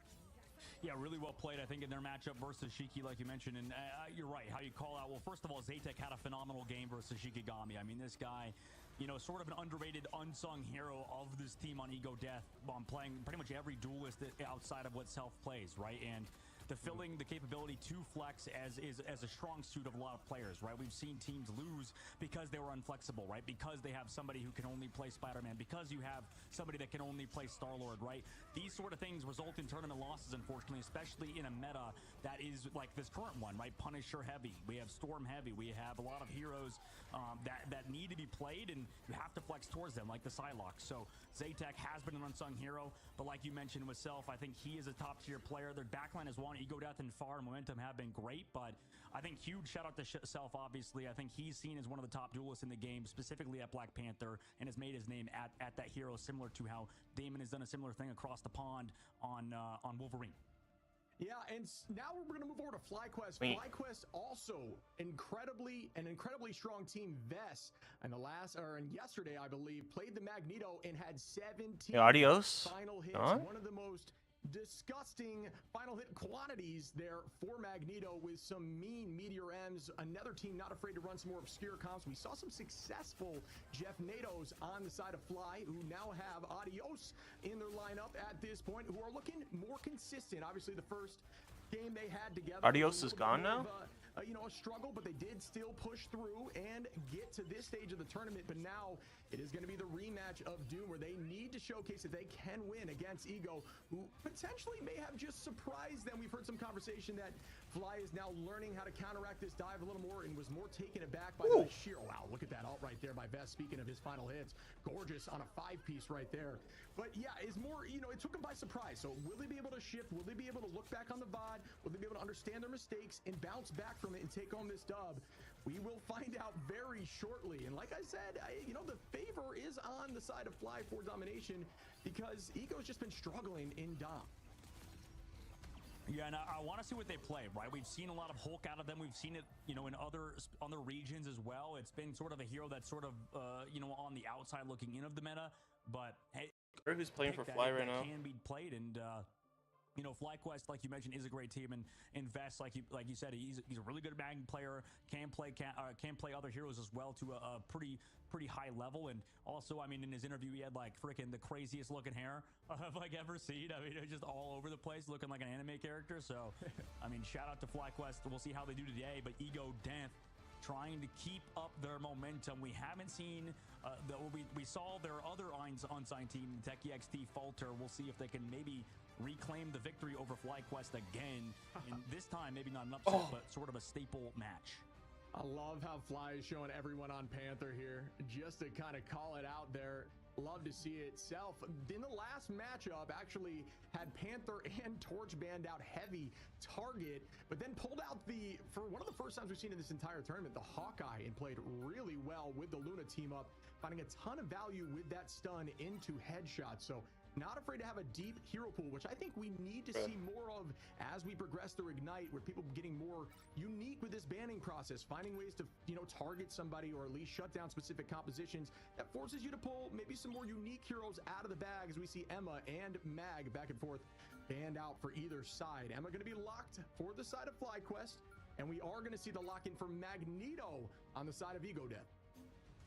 Yeah, really well played, I think, in their matchup versus Shiki, like you mentioned. And you're right, how you call out. Well, first of all, Zaytek had a phenomenal game versus Shikigami. I mean, this guy, you know, sort of an underrated, unsung hero of this team on Ego Death, playing pretty much every duelist outside of what Self plays, right? And fulfilling the capability to flex as a strong suit of a lot of players, right? We've seen teams lose because they were unflexible, right? Because they have somebody who can only play Spider-Man, because you have somebody that can only play Star-Lord, right? These sort of things result in tournament losses, unfortunately, especially in a meta that is like this current one, right? Punisher heavy, we have Storm heavy, we have a lot of heroes that need to be played, and you have to flex towards them, like the Psylocke. So Zaytek has been an unsung hero, but like you mentioned with Self, I think he is a top tier player. Their backline is one. Ego Death and Far and Momentum have been great, but I think huge shout out to Self, obviously. I think he's seen as one of the top duelists in the game, specifically at Black Panther, and has made his name at that hero, similar to how Damon has done a similar thing across the pond on Wolverine.
Yeah, and now we're going to move over to FlyQuest.
Wait.
FlyQuest also an incredibly strong team. Vess and yesterday, I believe, played the Magneto and had 17
Adios.
final hits.
Huh?
One of the most disgusting final hit quantities there for Magneto, with some mean Meteor M's. Another team not afraid to run some more obscure comps. We saw some successful Jeff Natos on the side of Fly, who now have Adios in their lineup at this point, who are looking more consistent. Obviously, the first game they had together,
Adios is gone now?
You know, a struggle, but they did still push through and get to this stage of the tournament. But now it is going to be the rematch of Doom, where they need to showcase that they can win against Ego, who potentially may have just surprised them. We've heard some conversation that Fly is now learning how to counteract this dive a little more, and was more taken aback by the sheer, wow, look at that alt right there by Vess. Speaking of his final hits, gorgeous on a 5-piece right there. But yeah, is more, you know, it took him by surprise. So will they be able to shift? Will they be able to look back on the VOD? Will they be able to understand their mistakes and bounce back from it and take home this dub? We will find out very shortly. And like I said, you know, the favor is on the side of Fly for domination, because Ego's just been struggling in Dom.
Yeah, and I want to see what they play, right? We've seen a lot of Hulk out of them. We've seen it, you know, in other regions as well. It's been sort of a hero that's sort of, you know, on the outside looking in of the meta. But hey,
Who's playing for Fly right now?
Can be played, and you know, FlyQuest, like you mentioned, is a great team, and Invest, like you said, he's a really good bagging player. Can play other heroes as well to a pretty high level. And also, I mean, in his interview, he had like freaking the craziest looking hair I've like ever seen. I mean, it was just all over the place, looking like an anime character. So, I mean, shout out to FlyQuest. We'll see how they do today. But Ego Death trying to keep up their momentum. We haven't seen we saw their other unsigned team, Techie XT, falter. We'll see if they can maybe reclaim the victory over FlyQuest again. And this time, maybe not an upset, but sort of a staple match.
I love how Fly is showing everyone on Panther here, just to kind of call it out there. Love to see it. Self, in the last matchup, actually had Panther and Torch banned out heavy target, but then pulled out for one of the first times we've seen in this entire tournament, the Hawkeye, and played really well with the Luna team up, finding a ton of value with that stun into headshots. So not afraid to have a deep hero pool, which I think we need to see more of as we progress through Ignite, where people getting more unique with this banning process, finding ways to, you know, target somebody or at least shut down specific compositions that forces you to pull maybe some more unique heroes out of the bag, as we see Emma and Mag back and forth banned out for either side. Emma going to be locked for the side of FlyQuest, and we are going to see the lock-in for Magneto on the side of Ego Death.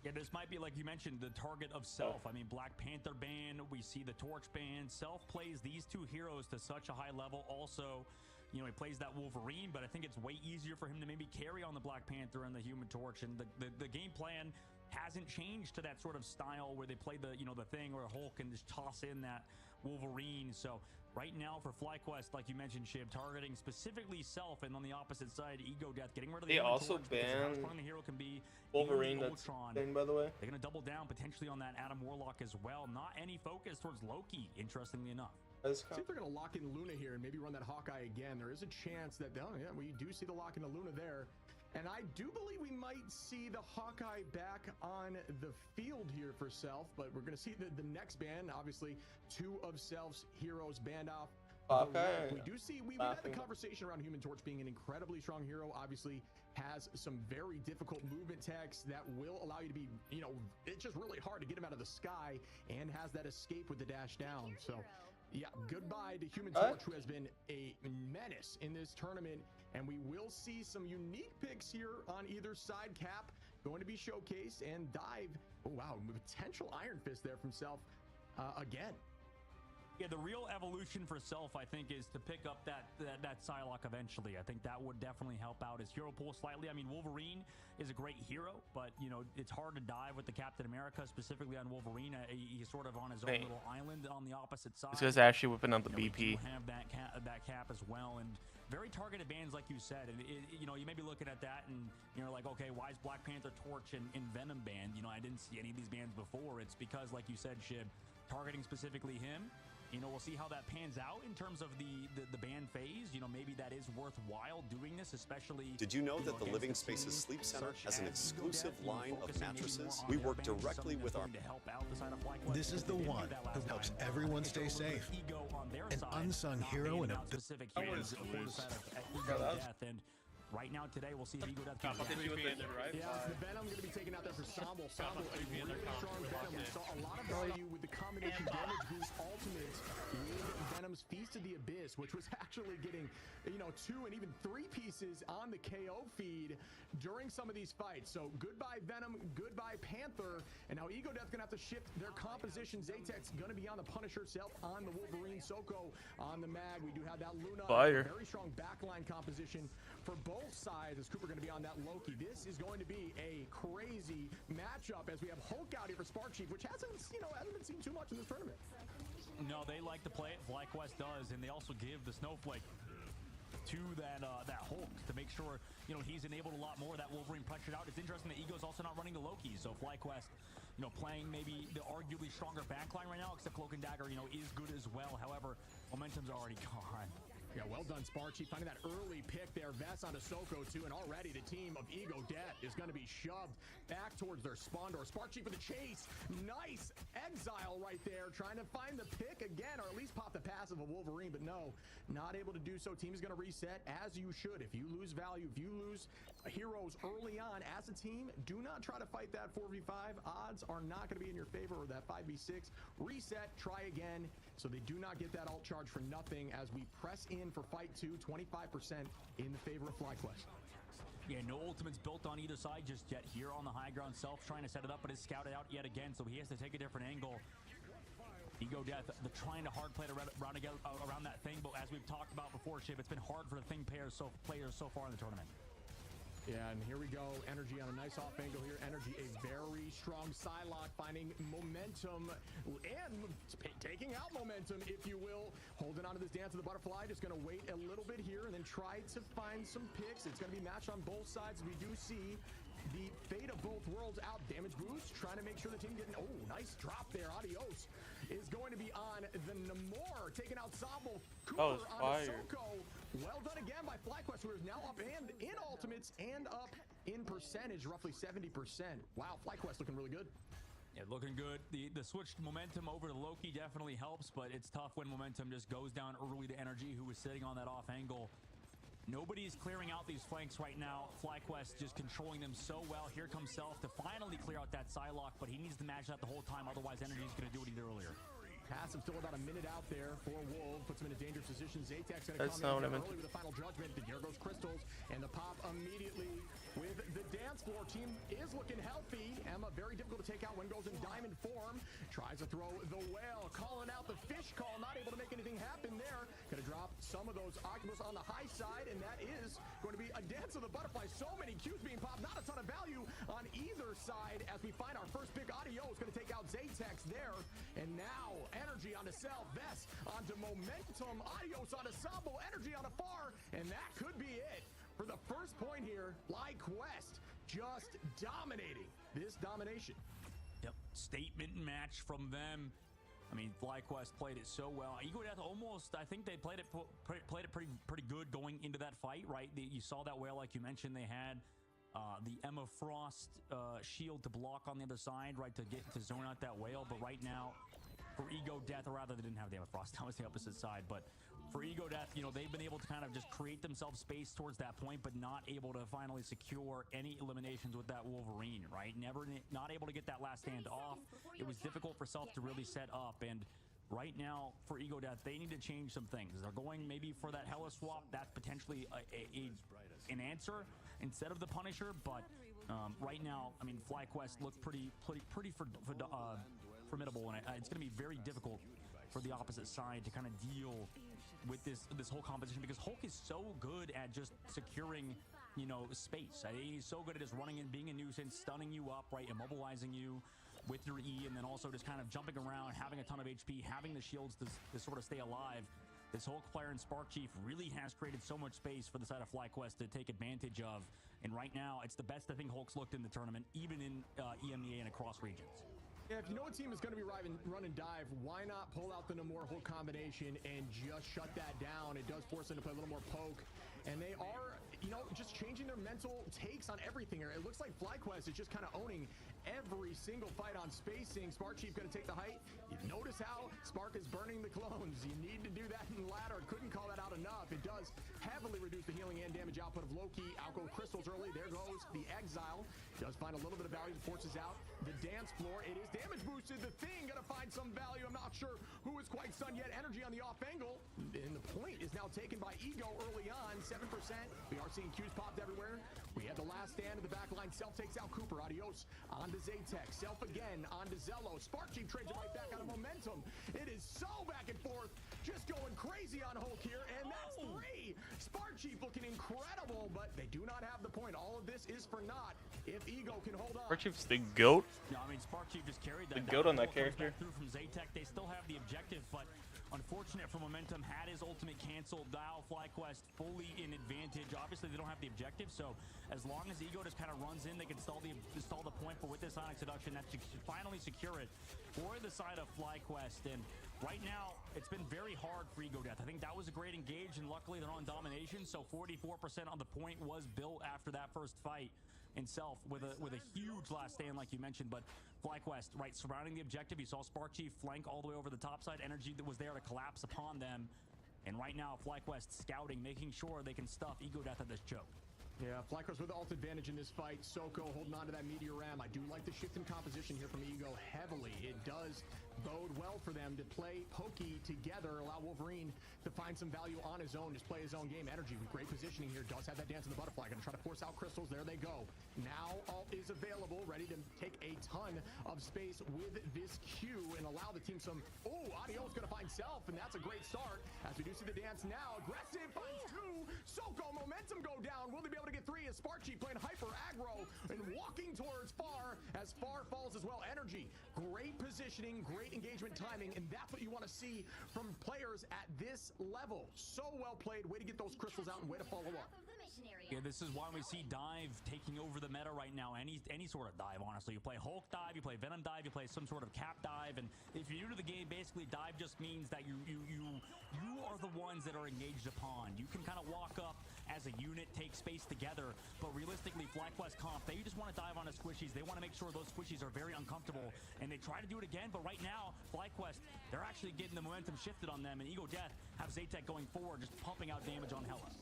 Yeah, this might be, like you mentioned, the target of Self. I mean, Black Panther ban, we see the Torch ban. Self plays these two heroes to such a high level. Also, you know, he plays that Wolverine, but I think it's way easier for him to maybe carry on the Black Panther and the Human Torch. And the game plan hasn't changed to that sort of style where they play the, you know, the thing where Hulk can just toss in that Wolverine. So right now for FlyQuest, like you mentioned, Shib, targeting specifically Self, and on the opposite side, Ego Death, getting rid of the
They
Human
also
Torch, because how
banned
strong the hero can be.
Wolverine,
even
that's
Ultron.
thing, by the way.
They're going to double down potentially on that Adam Warlock as well. Not any focus towards Loki, interestingly enough.
See if they're going to lock in Luna here and maybe run that Hawkeye again. There is a chance that, oh yeah, we do see the lock in the Luna there. And I do believe we might see the Hawkeye back on the field here for Self, but we're going to see the next ban. Obviously, two of Self's heroes banned off.
Hawkeye.
We do see, we've had the conversation around Human Torch being an incredibly strong hero. Obviously, has some very difficult movement techs that will allow you to be, you know, it's just really hard to get him out of the sky, and has that escape with the dash down. So Yeah, goodbye to Human Torch, who has been a menace in this tournament, and we will see some unique picks here on either side. Cap going to be showcased, and Dive, oh wow, potential Iron Fist there from Self again.
Yeah, the real evolution for Self, I think, is to pick up that Psylocke eventually. I think that would definitely help out his hero pool slightly. I mean, Wolverine is a great hero, but, you know, it's hard to dive with the Captain America, specifically on Wolverine. He's sort of on his own little island on the opposite side.
This guy's actually whipping up the
We
BP.
do have that cap as well, and very targeted bans, like you said. And, you know, you may be looking at that and you're like, okay, why is Black Panther, Torch, and Venom banned? You know, I didn't see any of these bans before. It's because, like you said, Shib, targeting specifically him. You know, we'll see how that pans out in terms of the ban phase. You know, maybe that is worthwhile doing this, especially...
Did you know that the Living Spaces Sleep Center has an exclusive line of mattresses? We work directly with our...
This is the one who helps everyone stay safe. An unsung hero in a...
Specific heroes and right now, today, we'll see if Ego Death can
Yeah, the Venom going to be taken out there for Sambo. Sambo, a really strong Venom. We saw a lot of value with the combination damage boost ultimate with Venom's Feast of the Abyss, which was actually getting, you know, 2 and even 3 pieces on the KO feed during some of these fights. So goodbye Venom, goodbye Panther, and now Ego Death going to have to shift their composition. Zatex going to be on the Punisher itself, on the Wolverine, Soko on the Mag. We do have that Luna, very strong backline composition for both sides, as Cooper going to be on that Loki. This is going to be a crazy matchup as we have Hulk out here for Spark Chief, which hasn't been seen too much in this tournament.
No, they like to play it. FlyQuest does, and they also give the Snowflake to that Hulk to make sure, you know, he's enabled a lot more of that Wolverine pressured out. It's interesting that Ego's also not running the Loki, so FlyQuest, you know, playing maybe the arguably stronger backline right now, except Cloak and Dagger, you know, is good as well. However, momentum's already gone.
Yeah, well done, Sparchy, finding that early pick there. Vest onto Soko, too, and already the team of Ego Death is going to be shoved back towards their spawn door. Sparchy for the chase. Nice exile right there, trying to find the pick again, or at least pop the passive of Wolverine, but no, not able to do so. Team is going to reset, as you should. If you lose value, if you lose heroes early on as a team, do not try to fight that 4v5. Odds are not going to be in your favor, or that 5v6. Reset, try again, so they do not get that ult charge for nothing as we press in for fight 2, 25% in the favor of FlyQuest.
Yeah, no ultimates built on either side just yet. Here on the high ground, Self trying to set it up, but is scouted out yet again, so he has to take a different angle. Ego Death, trying to hard play around that thing, but as we've talked about before, Shiv, it's been hard for the thing players so far in the tournament.
Yeah, and here we go. Energy on a nice off angle here. Energy, a very strong Psylocke, finding momentum and taking out momentum, if you will. Holding on to this dance of the butterfly. Just going to wait a little bit here and then try to find some picks. It's going to be matched on both sides. We do see the fate of both worlds out. Damage boost, trying to make sure the team getting... Oh, nice drop there. Adios is going to be on the Namor, taking out Sambo. Cooper on Soko. Well done again by FlyQuest, who is now up and in ultimates and up in percentage, roughly 70%. Wow, FlyQuest looking really good.
Yeah, looking good. The switched momentum over to Loki definitely helps, but it's tough when momentum just goes down early to Energy, who was sitting on that off angle. Nobody's clearing out these flanks right now. FlyQuest just controlling them so well. Here comes Self to finally clear out that Psylocke, but he needs to match that the whole time, otherwise Energy's going to do what he did earlier.
Passive still about a minute out there for Wolf. Puts him in a dangerous position. Zatex going to come in early with the final judgment. There goes Crystals, and the pop immediately with the dance floor. Team is looking healthy. Emma, very difficult to take out when goes in diamond form. Tries to throw the whale, calling out the fish call. Not able to make anything happen there. Going to drop some of those Octopus on the high side, and that is going to be a dance of the butterfly. So many Qs being popped. Not a ton of value on either side as we find our first pick. Audio is going to take out Zatex there, and now Energy onto Self, Vest onto Momentum, Adios onto Sambo, Energy on a far, and that could be it. For the first point here, FlyQuest just dominating this domination.
Yep, statement match from them. I mean, FlyQuest played it so well. Ego Death almost, I think they played it pretty good going into that fight, right? You saw that whale, like you mentioned, they had the Emma Frost shield to block on the other side, right, to zone out that whale. But right now, for Ego Death, or rather, they didn't have the Emma Frost. That was the opposite side. But for Ego Death, you know, they've been able to kind of just create themselves space towards that point, but not able to finally secure any eliminations with that Wolverine, right? Not able to get that last stand off. It was difficult for Self to really set up, and right now for Ego Death, they need to change some things. They're going maybe for that Hella swap. That's potentially an answer instead of the Punisher. But right now, I mean, FlyQuest looked pretty formidable, and it's going to be very difficult for the opposite side to kind of deal with this whole competition, because Hulk is so good at just securing, you know, space. He's so good at just running in, being a nuisance, stunning you up, right, immobilizing you with your E, and then also just kind of jumping around, having a ton of HP, having the shields to sort of stay alive. This Hulk player in Spark Chief really has created so much space for the side of FlyQuest to take advantage of, and right now it's the best I think Hulk's looked in the tournament, even in EMEA and across regions.
Yeah, if you know a team is going to be run and dive, why not pull out the Namor Hulk combination and just shut that down? It does force them to play a little more poke, and they are, you know, just changing their mental takes on everything here. It looks like FlyQuest is just kind of owning every single fight on spacing. Spark Chief going to take the height. You notice how Spark is burning the clones. You need to do that in ladder. Couldn't call that out enough. It does heavily reduce the healing and damage output of Loki. Out go crystals early. There goes the Exile. Does find a little bit of value. Forces out the dance floor. It is damage boosted. The Thing going to find some value. I'm not sure who is quite stunned yet. Energy on the off angle. And the point is now taken by Ego early on. 7%. We are seeing Qs popped everywhere. We have the last stand of the back line. Self takes out Cooper. Adios onto Zatek. Self again onto Zello. Spark Chief trades it right back out of momentum. It is so back and forth. Just going crazy on Hulk here. And that's 3. Spark Chief looking incredible, but they do not have the point. All of this is for naught if Ego can hold on.
Spark Chief's the GOAT.
No, I mean, Spark Chief just carried that.
The GOAT on that character.
Through from Zatek. They still have the objective, but unfortunate for momentum, had his ultimate canceled. Now FlyQuest fully in advantage. Obviously, they don't have the objective, so as long as Ego just kind of runs in, they can stall the point. But with this Sonic Seduction, that should finally secure it for the side of FlyQuest. And right now, it's been very hard for Ego Death. I think that was a great engage, and luckily they're on domination. So 44% on the point was built after that first fight in Self with a huge last stand, like you mentioned. But FlyQuest, right, surrounding the objective. You saw Spark Chief flank all the way over the top side. Energy that was there to collapse upon them. And right now, FlyQuest scouting, making sure they can stuff Ego Death at this choke.
Yeah, FlyQuest with the ult advantage in this fight. Soko holding on to that Meteor Ram. I do like the shift in composition here from Ego heavily. It does bode well for them to play pokey together, allow Wolverine to find some value on his own, just play his own game. Energy with great positioning here. Does have that dance in the butterfly. Gonna try to force out crystals. There they go. Now ult is available, ready to take a ton of space with this Q and allow the team some... Oh, Adio's gonna find Self, and that's a great start. As we do see the dance now. Aggressive, finds 2. Soko, momentum go down. Will they be able to get 3 as Spark Chief playing hyper aggro and walking towards Far as Far falls as well. Energy, great positioning, great engagement timing, and that's what you want to see from players at this level. So well played. Way to get those crystals out and way to follow up.
Yeah, this is why we see Dive taking over the meta right now. Any sort of dive, honestly. You play Hulk dive, you play Venom dive, you play some sort of Cap dive, and if you're new to the game, basically dive just means that you are the ones that are engaged upon. You can kind of walk up as a unit, take space together, but realistically, FlyQuest comp, they just want to dive onto squishies. They want to make sure those squishies are very uncomfortable, and they try to do it again, but right now, FlyQuest, they're actually getting the momentum shifted on them, and Ego Death have Zatek going forward, just pumping out damage on Hella.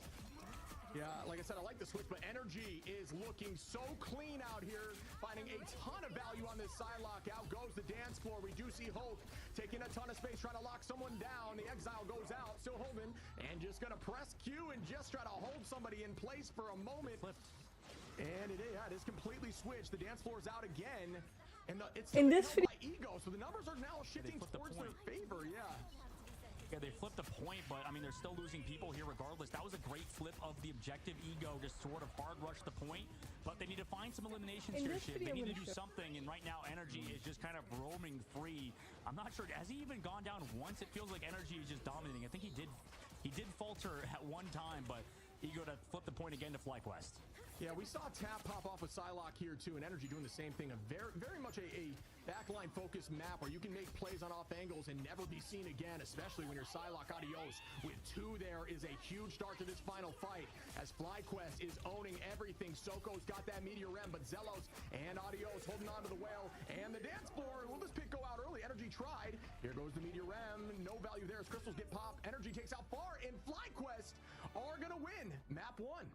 Yeah, like I said, I like the switch, but Energy is looking so clean out here, finding a ton of value on this Psylocke. Out goes the dance floor. We do see Hulk taking a ton of space, trying to lock someone down. The Exile goes out, still holding, and just gonna press Q and just try to hold somebody in place for a moment. And it is completely switched. The dance floor is out again, and it's
in this
by Ego, so the numbers are now shifting towards their favor.
Yeah, they flipped a point, but I mean, they're still losing people here regardless. That was a great flip of the objective. Ego just sort of hard rush the point, but they need to find some eliminations here. They need to do something, and right now, Energy is just kind of roaming free. I'm not sure. Has he even gone down once? It feels like Energy is just dominating. I think he did falter at one time, but Ego to flip the point again to FlyQuest.
Yeah, we saw Tap pop off with Psylocke here too, and Energy doing the same thing. A very much a backline focused map where you can make plays on off angles and never be seen again, especially when you're Psylocke. Adios with 2 there is a huge start to this final fight as FlyQuest is owning everything. Soko's got that Meteor Rem, but Zelos and Adios holding on to the whale and the dance floor. Will this pick go out early? Energy tried. Here goes the Meteor Rem. No value there as crystals get popped. Energy takes out Far, and FlyQuest are gonna win map 1.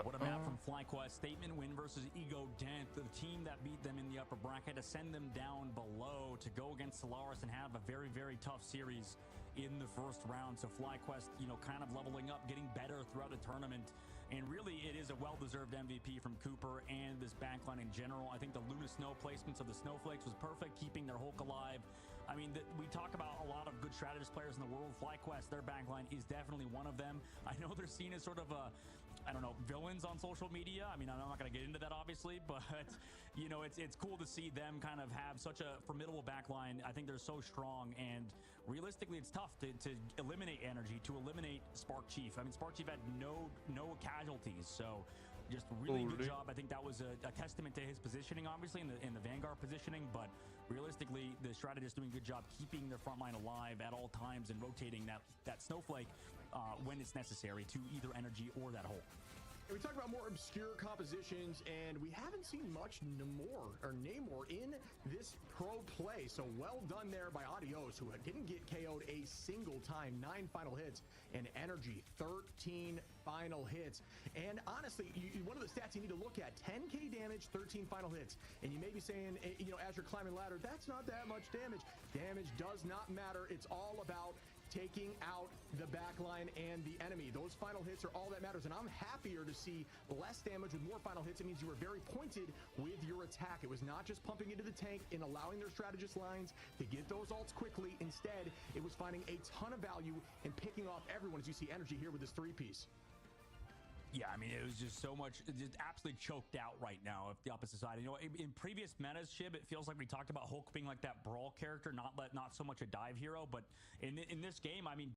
What a map from FlyQuest. Statement win versus Ego Dent, the team that beat them in the upper bracket, to send them down below to go against Solaris and have a very, very tough series in the first round. So FlyQuest, you know, kind of leveling up, getting better throughout the tournament. And really, it is a well-deserved MVP from Cooper and this backline in general. I think the Luna Snow placements of the Snowflakes was perfect, keeping their Hulk alive. I mean, we talk about a lot of good strategist players in the world. FlyQuest, their backline is definitely one of them. I know they're seen as sort of a, I don't know, villains on social media. I mean, I'm not going to get into that, obviously, but, you know, it's cool to see them kind of have such a formidable backline. I think they're so strong, and realistically, it's tough to eliminate energy, to eliminate Spark Chief. I mean, Spark Chief had no casualties, so just really good job. I think that was a testament to his positioning, obviously, in the Vanguard positioning, but realistically, the strategist doing a good job keeping their front line alive at all times and rotating that Snowflake when it's necessary to either energy or that hole.
We talk about more obscure compositions, and we haven't seen much Namor in this pro play. So well done there by Adios, who didn't get KO'd a single time. 9 final hits, and Energy 13 final hits. And honestly, one of the stats you need to look at: 10k damage, 13 final hits. And you may be saying, you know, as you're climbing ladder, that's not that much damage. Damage does not matter. It's all about taking out the backline and the enemy. Those final hits are all that matters, and I'm happier to see less damage with more final hits. It means you were very pointed with your attack. It was not just pumping into the tank and allowing their strategist lines to get those ults quickly. Instead, it was finding a ton of value and picking off everyone, as you see Energy here with this 3-piece.
Yeah, I mean, it was just so much, just absolutely choked out right now of the opposite side. You know, in previous metas, Shib, it feels like we talked about Hulk being like that brawl character, not so much a dive hero. But in this game, I mean,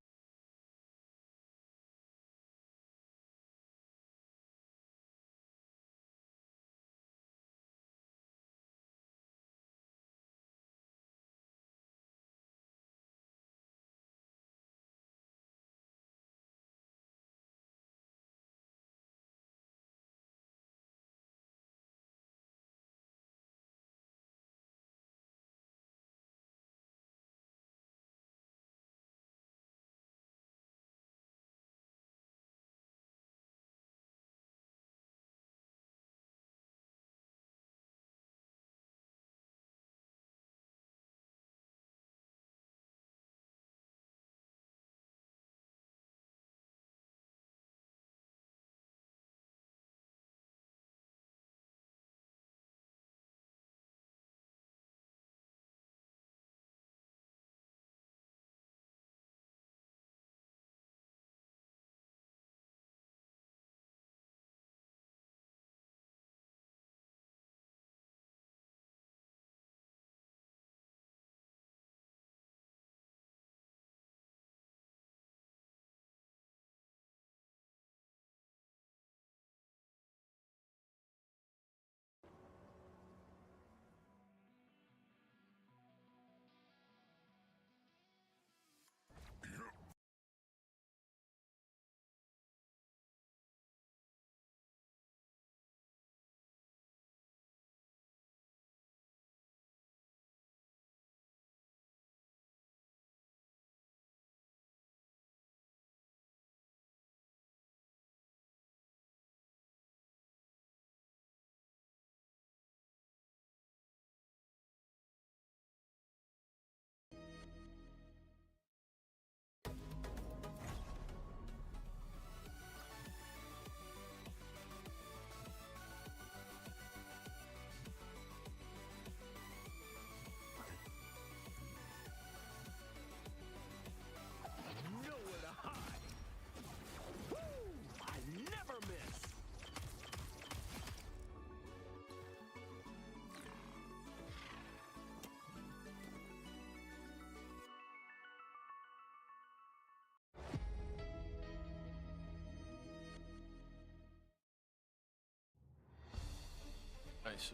Nice.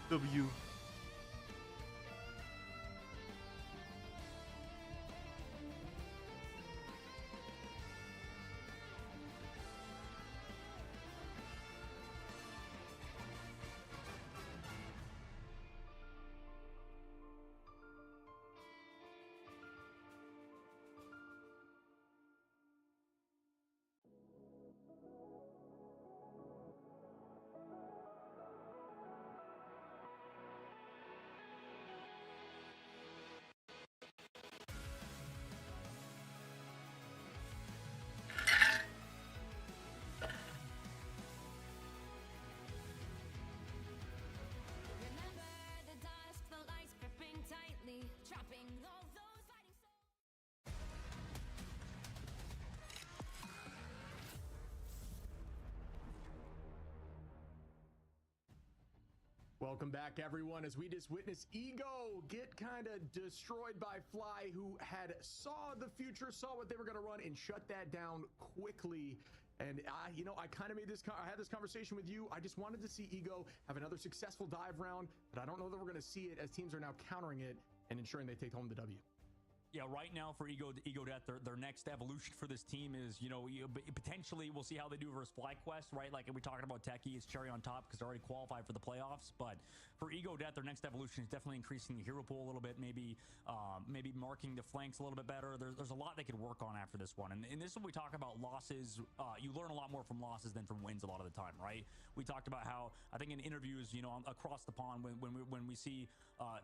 W.
Remember the dusk, the lights gripping tightly, trapping all those fighting souls.
Welcome back, everyone, as we just witnessed Ego get kind of destroyed by Fly, who had saw the future, saw what they were going to run, and shut that down quickly. And I kind of I had this conversation with you. I just wanted to see Ego have another successful dive round, but I don't know that we're going to see it, as teams are now countering it and ensuring they take home the W.
Yeah, right now for Ego Death, their next evolution for this team is, potentially we'll see how they do versus FlyQuest, right? Like we talking about Techie, it's cherry on top because they're already qualified for the playoffs. But for Ego Death, their next evolution is definitely increasing the hero pool a little bit, maybe marking the flanks a little bit better. There's a lot they could work on after this one. And this is when we talk about losses. You learn a lot more from losses than from wins a lot of the time, right? We talked about how, I think in interviews, across the pond, when we see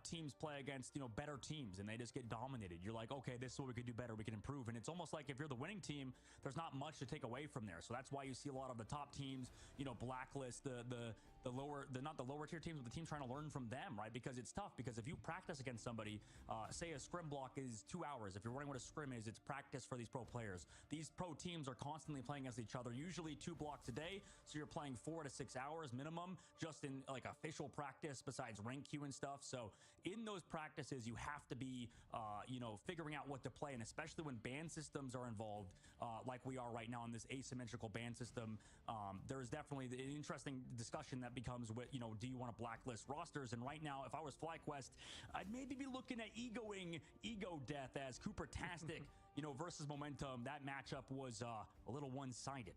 teams play against, better teams and they just get dominated, you're like, okay, this is what we could do better, we can improve. And it's almost like if you're the winning team, there's not much to take away from there. So that's why you see a lot of the top teams, blacklist the lower, not the lower tier teams, but the teams trying to learn from them, right? Because it's tough, because if you practice against somebody, say a scrim block is 2 hours. If you're wondering what a scrim is, it's practice for these pro players. These pro teams are constantly playing against each other, usually 2 blocks a day. So you're playing 4 to 6 hours minimum, just in like official practice besides rank queue and stuff. So in those practices, you have to be, figuring out what to play. And especially when ban systems are involved, like we are right now in this asymmetrical ban system, there is definitely an interesting discussion that becomes, do you want to blacklist rosters? And right now, if I was FlyQuest, I'd maybe be looking at egoing Ego Death as Cooper-tastic, versus Momentum. That matchup was a little one-sided.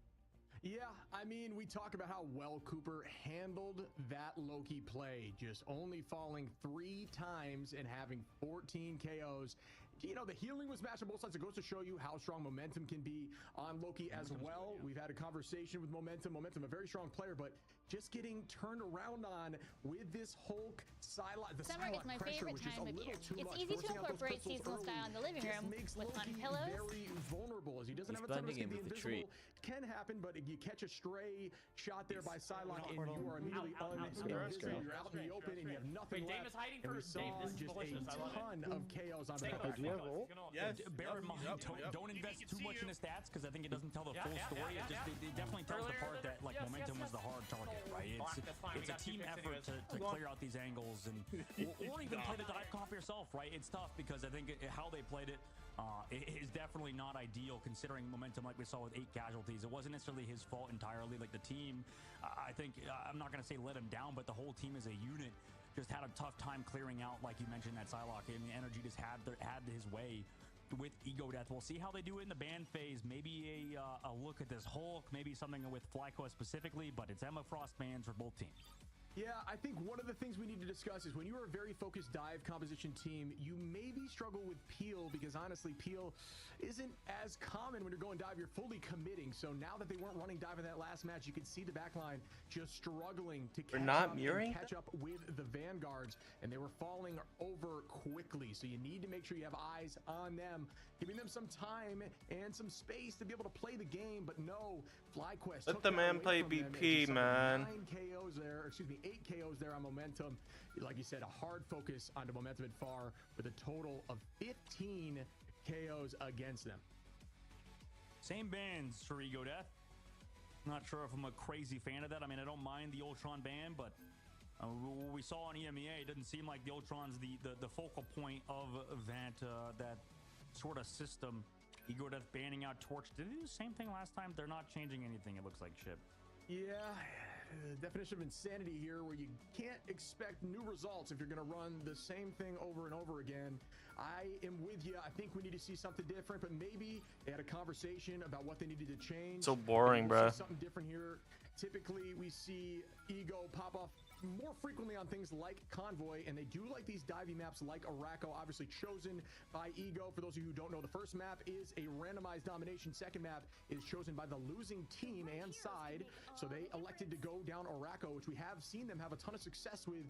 Yeah, I mean, we talk about how well Cooper handled that Loki play, just only falling 3 times and having 14 KOs. The healing was matched on both sides. It goes to show you how strong Momentum can be on Loki as well. We've had a conversation with Momentum, a very strong player, but just getting turned around on with this Hulk Psylocke.
Summer is my favorite time of year. It's easy to incorporate seasonal style in the living room with fun pillows.
Very vulnerable, as he doesn't have a ton of risk in the invisible. Can happen, but you catch a stray shot there by Psylocke and you are immediately uninvisible. You're out in the open and you have nothing left. And we saw just a ton of KOs on the back.
Yes.
Bear in mind, don't invest too much in the stats, because I think it doesn't tell the full story. It definitely tells the part that Momentum was the hard target, right? It's a team effort to clear out these angles or even play the dive comp yourself, right? It's tough because I think how they played it is definitely not ideal, considering Momentum, like we saw with 8 casualties. It wasn't necessarily his fault entirely. Like the team, I think, I'm not going to say let him down, but the whole team as a unit just had a tough time clearing out, like you mentioned, that Psylocke, and the energy just had his way with Ego Death. We'll see how they do it in the ban phase. Maybe a look at this Hulk, maybe something with FlyQuest specifically, but it's Emma Frost bans for both teams.
Yeah, I think one of the things we need to discuss is when you are a very focused dive composition team, you maybe struggle with Peel, because honestly, Peel isn't as common when you're going dive. You're fully committing. So now that they weren't running dive in that last match, you could see the backline just struggling to catch up with the Vanguards, and they were falling over quickly. So you need to make sure you have eyes on them, giving them some time and some space to be able to play the game. But no, FlyQuest.
Let the man play BP, man.
9 KOs there, excuse me, 8 KOs there on Momentum. Like you said, a hard focus onto Momentum at far, with a total of 15 KOs against them.
Same bans for Ego Death. Not sure if I'm a crazy fan of that. I mean, I don't mind the Ultron ban, but what we saw on EMEA, it doesn't seem like the Ultron's the focal point of that sort of system. Ego Death banning out Torch. Did they do the same thing last time? They're not changing anything, it looks like, Ship.
Yeah, definition of insanity here, where you can't expect new results if you're going to run the same thing over and over again. I am with you. I think we need to see something different, but maybe they had a conversation about what they needed to change.
So boring, bro.
Something different here. Typically, we see Ego pop off more frequently on things like Convoy, and they do like these diving maps like Araco, obviously chosen by Ego. For those of you who don't know, the first map is a randomized domination. Second map is chosen by the losing team and side. So they elected to go down Araco, which we have seen them have a ton of success with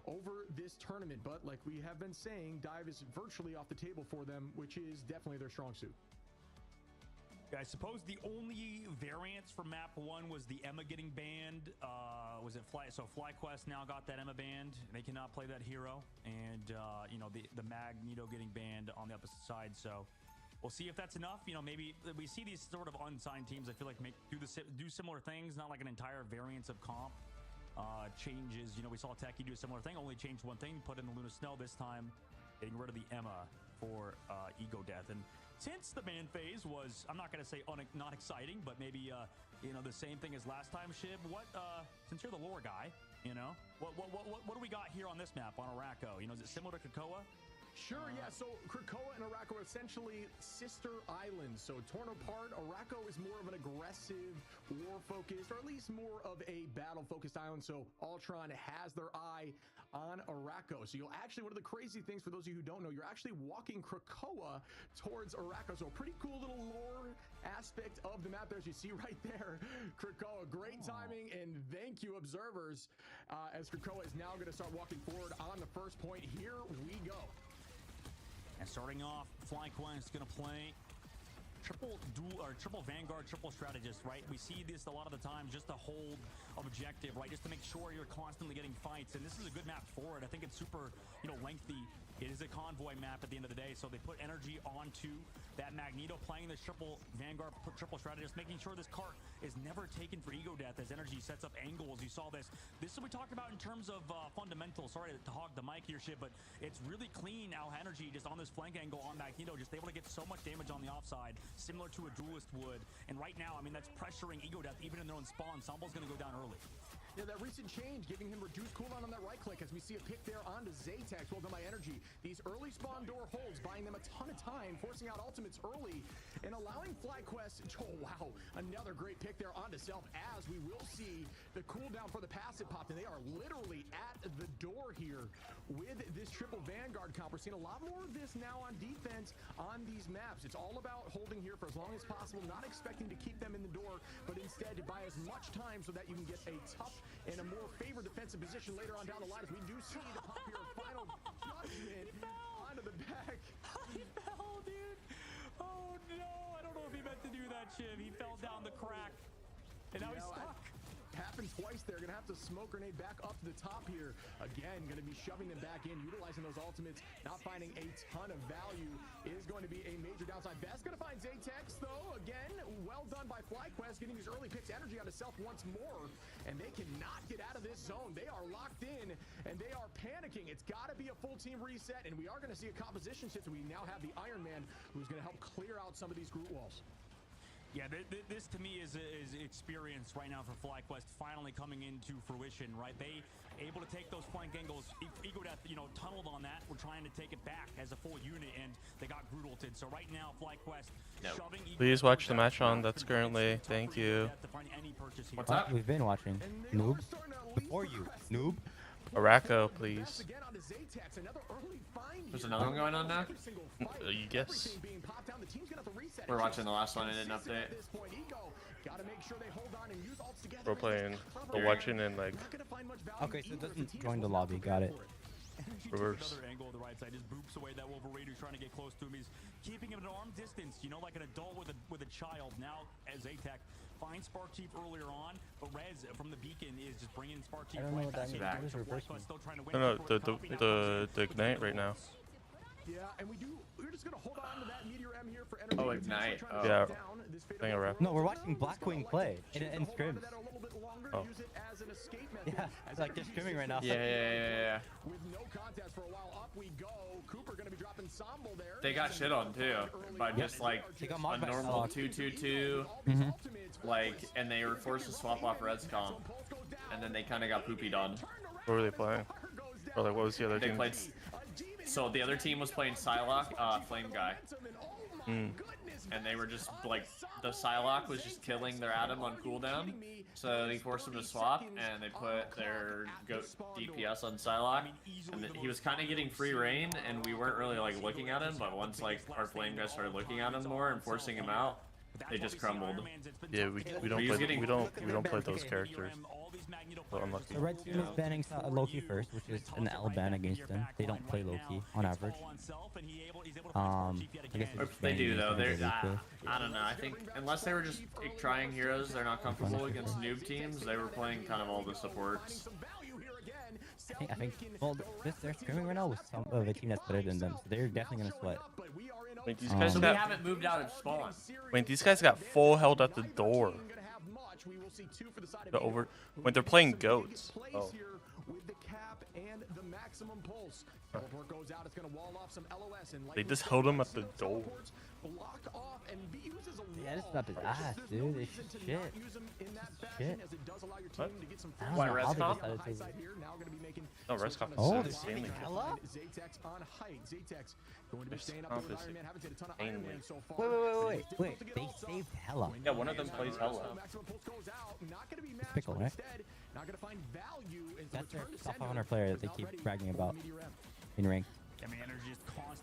over this tournament. But like we have been saying, dive is virtually off the table for them, which is definitely their strong suit.
I suppose the only variance for map 1 was the Emma getting banned. Was it Fly? So FlyQuest now got that Emma banned. They cannot play that hero, and you know, the Magneto getting banned on the opposite side. So we'll see if that's enough. You know, maybe we see these sort of unsigned teams. I feel like do similar things, not like an entire variance of comp changes. You know, we saw Techie do a similar thing, only changed one thing, put in the Luna Snow this time, getting rid of the Emma for Ego Death. And since the ban phase was, I'm not going to say not exciting, but maybe, you know, the same thing as last time, Shib, what, since you're the lore guy, you know, what do we got here on this map on Araco? You know, is it similar to Krakoa?
Sure, yeah. So Krakoa and Araco are essentially sister islands. So torn apart, Araco is more of an aggressive, war-focused, or at least more of a battle-focused island. So Ultron has their eye on Araco. So you'll actually, one of the crazy things for those of you who don't know, you're actually walking Krakoa towards Araco. So a pretty cool little lore aspect of the map there, as you see right there. Krakoa, great timing, and thank you, observers, as Krakoa is now going to start walking forward on the first point. Here we go.
And starting off, FlyQuest is going to play triple Vanguard, triple strategist, right? We see this a lot of the time, just to hold objective, right? Just to make sure you're constantly getting fights. And this is a good map for it. I think it's super, you know, lengthy. It is a convoy map at the end of the day, so they put energy onto that Magneto, playing this triple Vanguard, triple strategist, making sure this cart is never taken for Ego Death as energy sets up angles. You saw this. This is what we talked about in terms of fundamentals. Sorry to hog the mic here, shit, but it's really clean how energy just on this flank angle on Magneto, just able to get so much damage on the offside, similar to a duelist would. And right now, I mean, that's pressuring Ego Death even in their own spawn. Sambo's going to go down early.
Yeah, that recent change giving him reduced cooldown on that right click, as we see a pick there onto Zaytex, well done by Energy. These early spawn door holds, buying them a ton of time, forcing out ultimates early, and allowing FlyQuest, oh wow, another great pick there onto Self, as we will see the cooldown for the passive pop, and they are literally at the door here with this triple Vanguard comp. We're seeing a lot more of this now on defense on these maps. It's all about holding here for as long as possible, not expecting to keep them in the door, but instead to buy as much time so that you can get a tough and a more favored defensive position later on down the line, as we do see the pop here of Final Judgment onto the back.
He fell, dude. Oh no, I don't know if he meant to do that, Shiv. He fell down the crack, and now he's stuck.
Happened twice there. Gonna have to smoke grenade back up to the top here. Again, gonna be shoving them back in, utilizing those ultimates, not finding a ton of value is going to be a major downside. Best gonna find Zaytex though. Again, well done by FlyQuest, getting these early picks, energy onto Self once more, and they cannot get out of this zone. They are locked in and they are panicking. It's gotta be a full team reset, and we are gonna see a composition shift. We now have the Iron Man, who's gonna help clear out some of these Groot walls.
Yeah, this to me is experience right now for FlyQuest finally coming into fruition, right? They able to take those flank angles. Ego Death, you know, tunneled on that. We're trying to take it back as a full unit, and they got Groot ulted. So right now, FlyQuest shoving Ego
Please
Death
watch the
down.
match on that's currently. Thank you.
What's up? We've been watching. Noob. Before you. Noob.
Araco, please.
There's another one going on now?
You guess.
We're watching the last one. It didn't update.
We're playing the watching and like.
Okay, so it doesn't join the lobby. Got it.
Reverse.
Another angle on the right side, just boops away that Wolverine who's trying to get close to him. He's keeping him at arm distance, you know, like an adult with a child. Now, as Zaytex finds Spark Chief earlier on, but Rez from the beacon is just bringing Spark Chief right back in.
No, the ignite right now.
Yeah, and we're just gonna hold on to that Meteor M here for energy.
Oh, ignite. Oh.
Yeah. Thing a ref.
No, we're watching Blackwing play in scrims.
Oh.
Yeah, it's like they're scrimming right now.
Yeah.
With no contest for a while, up we go. Cooper gonna be dropping Sambo there.
They got shit on too, by just like a normal 2-2-2, like, and they were forced to swap off Red's comp. and then they kind of got poopied on.
What were they playing? Or like, what was the other
They
team?
played. So the other team was playing Psylocke, Flame Guy. And they were just like, the Psylocke was just killing their Atom on cooldown. So they forced him to swap, and they put their GOAT DPS on Psylocke. And he was kind of getting free reign, and we weren't really like looking at him. But once like our Flame Guy started looking at him more and forcing him out, they just crumbled.
Yeah, we don't play those characters. So unlucky.
The red team is banning Loki first, which is an L ban against them. They don't play Loki on average. I guess
If they do though, they're I don't know. I think unless they were just trying heroes, they're not comfortable against noob teams. They were playing kind of all the supports.
I think well, they're scrimming right now with some of a team that's better than them, so they're definitely gonna sweat.
Wait, these guys
So
got.
we haven't moved out of spawn.
Wait, these guys got full held at the door. When they're playing goats. Oh. They just held him at the door.
Yeah, this is up his ass, dude. It's shit. Shit.
What?
I don't
Why,
know how they
Rescom?
decided to.
No, Rescom is
Oh,
insanely good.
Hella? Wait. They saved Hella.
Yeah, one of them plays Hella.
It's Pickle, right? That's their top 500 player that they keep bragging about in ranked.